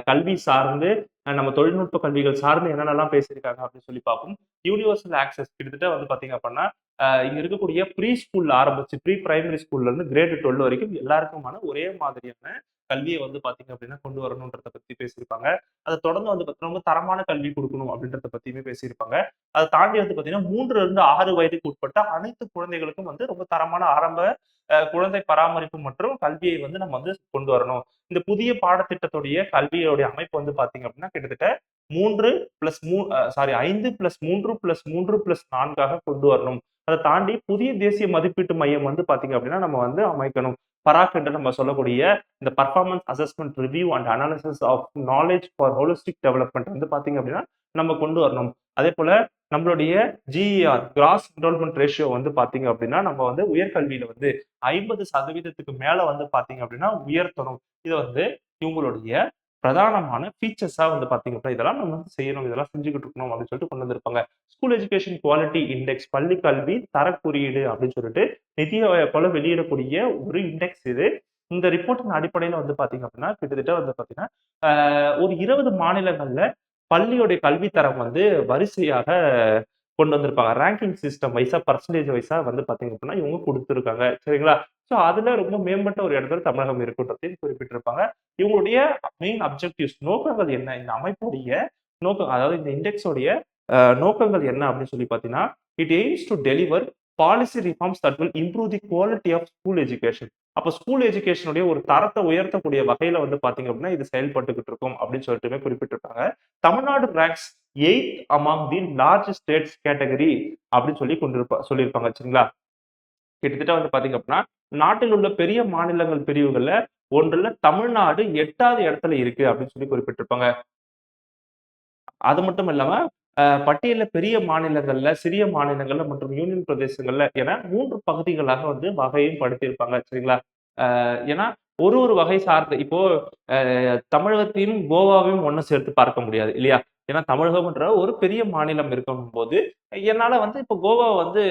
கல்வி சார்ந்து நம்ம தொழில்நுட்ப கல்விகள் சார்ந்து என்னென்னலாம் பேசியிருக்காங்க அப்படின்னு சொல்லி பார்ப்போம். யூனிவர்சல் ஆக்சஸ் கிட்டத்தட்ட வந்து பார்த்தீங்க அப்படின்னா, இங்க இருக்கக்கூடிய ப்ரீ ஸ்கூல்ல ஆரம்பிச்சு ப்ரீ பிரைமரி ஸ்கூல்ல இருந்து கிரேட் 12 வரைக்கும் எல்லாருக்குமான ஒரே மாதிரியான கல்விய வந்து பார்த்தீங்க அப்படின்னா கொண்டு வரணுன்றத பத்தி பேசியிருப்பாங்க. அத தொடர்ந்து வந்து பார்த்தீங்கன்னா, ரொம்ப தரமான கல்வி குடுக்கணும் அப்படின்றத பத்தியுமே பேசியிருப்பாங்க. அத தாண்டி வந்து பார்த்தீங்கன்னா, 3லிருந்து 6 வயதுக்கு உட்பட்ட அனைத்து குழந்தைகளுக்கும் வந்து ரொம்ப தரமான ஆரம்ப குழந்தை பராமரிப்பு மற்றும் கல்வியை வந்து நம்ம வந்து கொண்டு வரணும். இந்த புதிய பாடத்திட்டத்துடைய கல்வியோடைய அமைப்பு வந்து பார்த்தீங்க அப்படின்னா, கிட்டத்தட்ட 3 பிளஸ் 5+3+3+3+4 கொண்டு வரணும். அத தாண்டி புதிய தேசிய மதிப்பீட்டு மையம் வந்து பார்த்தீங்க அப்படின்னா, நம்ம வந்து அமைக்கணும். பராக் என்று நம்ம சொல்லக்கூடிய இந்த performance assessment review and analysis of knowledge for holistic development வந்து பார்த்தீங்க அப்படின்னா, நம்ம கொண்டு வரணும். அதேபோல நம்மளுடைய ஜிஇஆர் கிராஸ் என்ரோல்மென்ட் ரேஷியோ வந்து பார்த்தீங்க அப்படின்னா, நம்ம வந்து உயர்கல்வியில வந்து 50% மேல வந்து பார்த்தீங்க அப்படின்னா உயர்த்தணும். இத வந்து இவங்களுடைய பிரதானமான ஃபீச்சர்ஸா வந்து பார்த்தீங்க அப்படின்னா, இதெல்லாம் நம்ம வந்து செய்யணும். இதெல்லாம் செஞ்சுகிட்டு இருக்கணும் அப்படின்னு சொல்லிட்டு கொண்டு வந்திருப்பாங்க. ஸ்கூல் எஜுகேஷன் குவாலிட்டி இண்டெக்ஸ் பள்ளி கல்வி தரக் குறியீடு அப்படின்னு சொல்லிட்டு நிதி ஆயோக்கால வெளியிடக்கூடிய ஒரு இண்டெக்ஸ் இது. இந்த ரிப்போர்ட்டின் அடிப்படையில வந்து பார்த்தீங்க அப்படின்னா, கிட்டத்தட்ட வந்து பார்த்தீங்கன்னா, ஒரு 20 மாநிலங்கள்ல பள்ளியோடைய கல்வி தரம் வந்து வரிசையாக கொண்டு வந்திருப்பாங்க. ரேங்கிங் சிஸ்டம் வைஸா, பெர்சன்டேஜ் வைஸா வந்து பார்த்தீங்க அப்படின்னா, இவங்க குடுத்திருக்காங்க. சரிங்களா? ஸோ அதுல ரொம்ப மேம்பட்ட ஒரு இடத்துல தமிழகம் இருக்குன்றதையும் குறிப்பிட்டிருப்பாங்க. இவங்களுடைய மெயின் அப்ஜெக்டிவ்ஸ் நோக்கங்கள் என்ன? இந்த அமைப்புடைய நோக்கம் அதாவது இந்த இண்டெக்ஸோடைய நோக்கங்கள் என்ன அப்படின்னு சொல்லி பார்த்தீங்கன்னா, it aims to deliver policy reforms that will improve the quality of school education. அப்ப ஸ்கூல் எஜுகேஷனுடைய ஒரு தரத்த உயர்த்தக்கூடிய வகையில வந்து பார்த்தீங்க அப்படின்னா, இது செயல்பட்டுக்கிட்டு இருக்கும் அப்படின்னு சொல்லிட்டுமே குறிப்பிட்டிருக்காங்க. Tamil Nadu ranks 8th among the large states category அப்படின்னு சொல்லி சொல்லியிருப்பாங்க. சரிங்களா? கிட்டத்தட்ட வந்து பார்த்தீங்க அப்படின்னா, நாட்டில் உள்ள பெரிய மாநிலங்கள் பிரிவுகள்ல ஒன்றுல தமிழ்நாடு 8வது இடத்துல இருக்கு அப்படின்னு சொல்லி குறிப்பிட்டிருப்பாங்க. அது மட்டும் இல்லாம, பட்டியல்ல பெரிய மாநிலங்கள்ல, சிறிய மாநிலங்கள்ல மற்றும் யூனியன் பிரதேசங்கள்ல என 3 பகுதிகளாக வந்து வகையும் படுத்தியிருப்பாங்க. சரிங்களா? ஏன்னா ஒரு வகை சார்ந்த இப்போ தமிழகத்தையும் கோவாவையும் ஒண்ணு சேர்த்து பார்க்க முடியாது இல்லையா? ஏன்னா தமிழகம்ன்ற ஒரு பெரிய மாநிலம் இருக்கும்போது என்னால வந்து இப்போ கோவாவை வந்து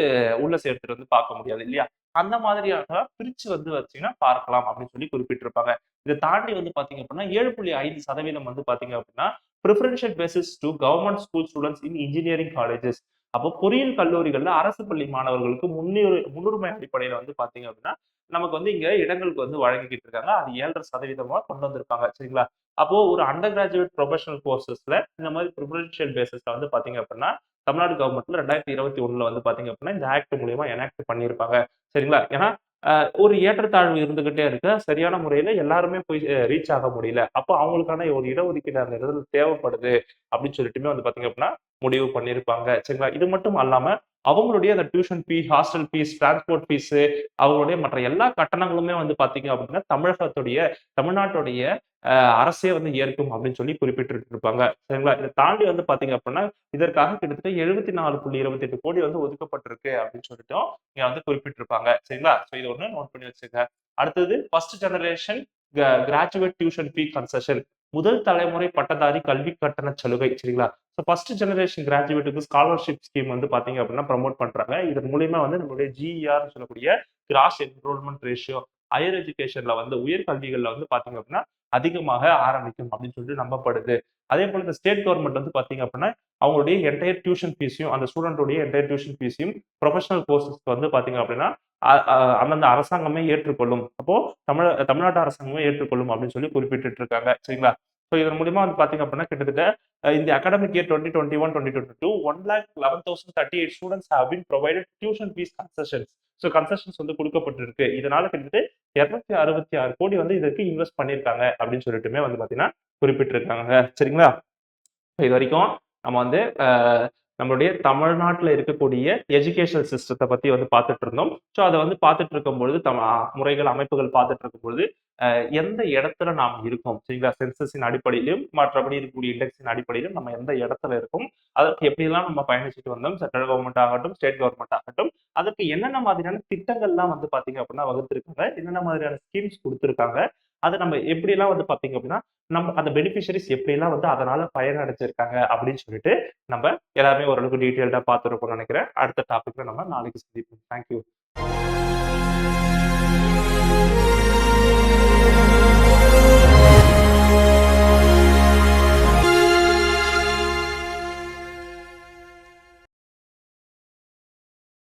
உள்ள சேர்த்துட்டு வந்து பார்க்க முடியாது இல்லையா? அந்த மாதிரியாக பிரிச்சு வந்து வச்சீங்கன்னா பார்க்கலாம் அப்படின்னு சொல்லி குறிப்பிட்டிருப்பாங்க. இதை தாண்டி வந்து பாத்தீங்க அப்படின்னா 7.5% வந்து பாத்தீங்க அப்படின்னா preferential basis to government school students in engineering colleges. அப்போ பொறியியல் கல்லூரிகள்ல அரசு பள்ளி மாணவர்களுக்கு முன்னுரிமை அடிப்படையில வந்து பாத்தீங்க அப்படின்னா நமக்கு வந்து இங்க இடங்களுக்கு வந்து வழங்கிக்கிட்டு இருக்காங்க. அது 7.5% கொண்டு வந்திருக்காங்க. சரிங்களா? அப்போ ஒரு அண்டர் கிராஜுவேட் ப்ரொஃபஷனல் கோர்சஸ்ல இந்த மாதிரி ப்ரிஃபரன்ஷியல் பேசிஸ்ல வந்து பாத்தீங்க அப்படின்னா தமிழ்நாடு கவர்மெண்ட்ல 2021 வந்து பாத்தீங்க அப்படின்னா இந்த ஆக்ட் மூலியமா எனாக்ட் பண்ணியிருப்பாங்க. சரிங்களா? ஏன்னா ஒரு ஏற்றத்தாழ்வு இருந்துகிட்டே இருக்கு. சரியான முறையில எல்லாருமே போய் ரீச் ஆக முடியல. அப்போ அவங்களுக்கான ஒரு இடஒதுக்கீடு அந்த இடத்துல தேவைப்படுது அப்படின்னு சொல்லிட்டுமே வந்து பாத்தீங்க அப்படின்னா முடிவு பண்ணியிருப்பாங்க. சரிங்களா? இது மட்டும் அல்லாம அவங்களுடைய அந்த tuition fees, hostel fees, transport fees, அவங்களுடைய மற்ற எல்லா கட்டணங்களுமே வந்து பாத்தீங்க அப்படின்னா தமிழ்நாட்டுடைய அரசே வந்து ஏற்கும் அப்படின்னு சொல்லி குறிப்பிட்டிருப்பாங்க. சரிங்களா? இதை தாண்டி வந்து பாத்தீங்க அப்படின்னா இதற்காக கிட்டத்தட்ட 74.28 கோடி வந்து ஒதுக்கப்பட்டிருக்கு அப்படின்னு சொல்லிட்டும் இங்க வந்து குறிப்பிட்டிருப்பாங்க. சரிங்களா? சோ இது ஒண்ணு நோட் பண்ணி வச்சுங்க. அடுத்தது first generation graduate tuition fee concession. முதல் தலைமுறை பட்டதாரி கல்வி கட்டண சலுகை. சரிங்களா? ஸோ ஃபர்ஸ்ட் ஜெனரேஷன் கிராஜுவேட்டுக்கு ஸ்காலர்ஷிப் ஸ்கீம் வந்து பாத்தீங்க அப்படின்னா ப்ரமோட் பண்றாங்க. இதன் மூலியமா வந்து நம்மளுடைய ஜிஇஆர் சொல்லக்கூடிய கிராஸ் என்ரோல்மெண்ட் ரேஷியோ ஹையர் எஜுகேஷன்ல வந்து உயர்கல்விகள்ல வந்து பாத்தீங்க அப்படின்னா அதிகமாக ஆரம்பிக்கும் அப்படின்னு சொல்லிட்டு நம்பப்படுது. அதே போல இந்த ஸ்டேட் கவர்மெண்ட் வந்து பாத்தீங்க அப்படின்னா அவங்களுடைய என்டையர் டியூஷன் ஃபீஸையும் அந்த ஸ்டூடெண்டோடைய என்டையர் டியூஷன் ஃபீஸையும் ப்ரொஃபஷனல் கோர்சஸ்க்கு வந்து பாத்தீங்க அப்படின்னா அந்தந்த அரசாங்கமே ஏற்றுக்கொள்ளும். அப்போ தமிழ்நாட்டு அரசாங்கமே ஏற்றுக்கொள்ளும் அப்படின்னு சொல்லி குறிப்பிட்டு இருக்காங்க. சரிங்களா? ஸோ இதன் மூலியமா வந்து பாத்தீங்க அப்படின்னா கிட்டத்தட்ட இந்த academic year 2021-2022 1,11,038 students have been provided tuition fees concessions. So concessions வந்து கொடுக்கப்பட்டிருக்கு. இதனால கிட்டத்தட்ட 266 கோடி வந்து இதற்கு இன்வெஸ்ட் பண்ணியிருக்காங்க அப்படின்னு சொல்லிட்டுமே வந்து பாத்தீங்கன்னா குறிப்பிட்டிருக்காங்க. சரிங்களா? இது வரைக்கும் நம்ம வந்து நம்மளுடைய தமிழ்நாட்டில் இருக்கக்கூடிய எஜுகேஷனல் சிஸ்டத்தை பத்தி வந்து பார்த்துட்டு இருந்தோம். ஸோ அதை வந்து பார்த்துட்டு இருக்கும் பொழுது முறைகள் அமைப்புகள் பார்த்துட்டு இருக்கும் பொழுது எந்த இடத்துல நாம் இருக்கோம் சரிங்களா? சென்சஸின் அடிப்படையிலும் மற்றபடி இருக்கக்கூடிய இண்டெக்ஸின் அடிப்படையிலும் நம்ம எந்த இடத்துல இருக்கோம், அதற்கு எப்படிலாம் நம்ம பயணிச்சுட்டு வந்தோம், சென்ட்ரல் கவர்மெண்ட் ஆகட்டும், ஸ்டேட் கவர்மெண்ட் ஆகட்டும், அதுக்கு என்னென்ன மாதிரியான திட்டங்கள்லாம் வந்து பாத்தீங்க அப்படின்னா வகுத்திருக்காங்க, என்னென்ன மாதிரியான ஸ்கீம்ஸ் கொடுத்துருக்காங்க, அதை நம்ம எப்படிலாம் வந்து பாத்தீங்க அப்படின்னா நம்ம அந்த பெனிஃபிஷரிஸ் எப்படிலாம் வந்து அதனால பயனடைஞ்சிருக்காங்க அப்படின்னு சொல்லிட்டு நம்ம எல்லாருமே ஓரளவுக்கு டீட்டெயில்டா பார்த்துருப்போம்னு நினைக்கிறேன். அடுத்த டாபிக்ல நம்ம நாளைக்கு சந்திப்போம். தேங்க்யூ.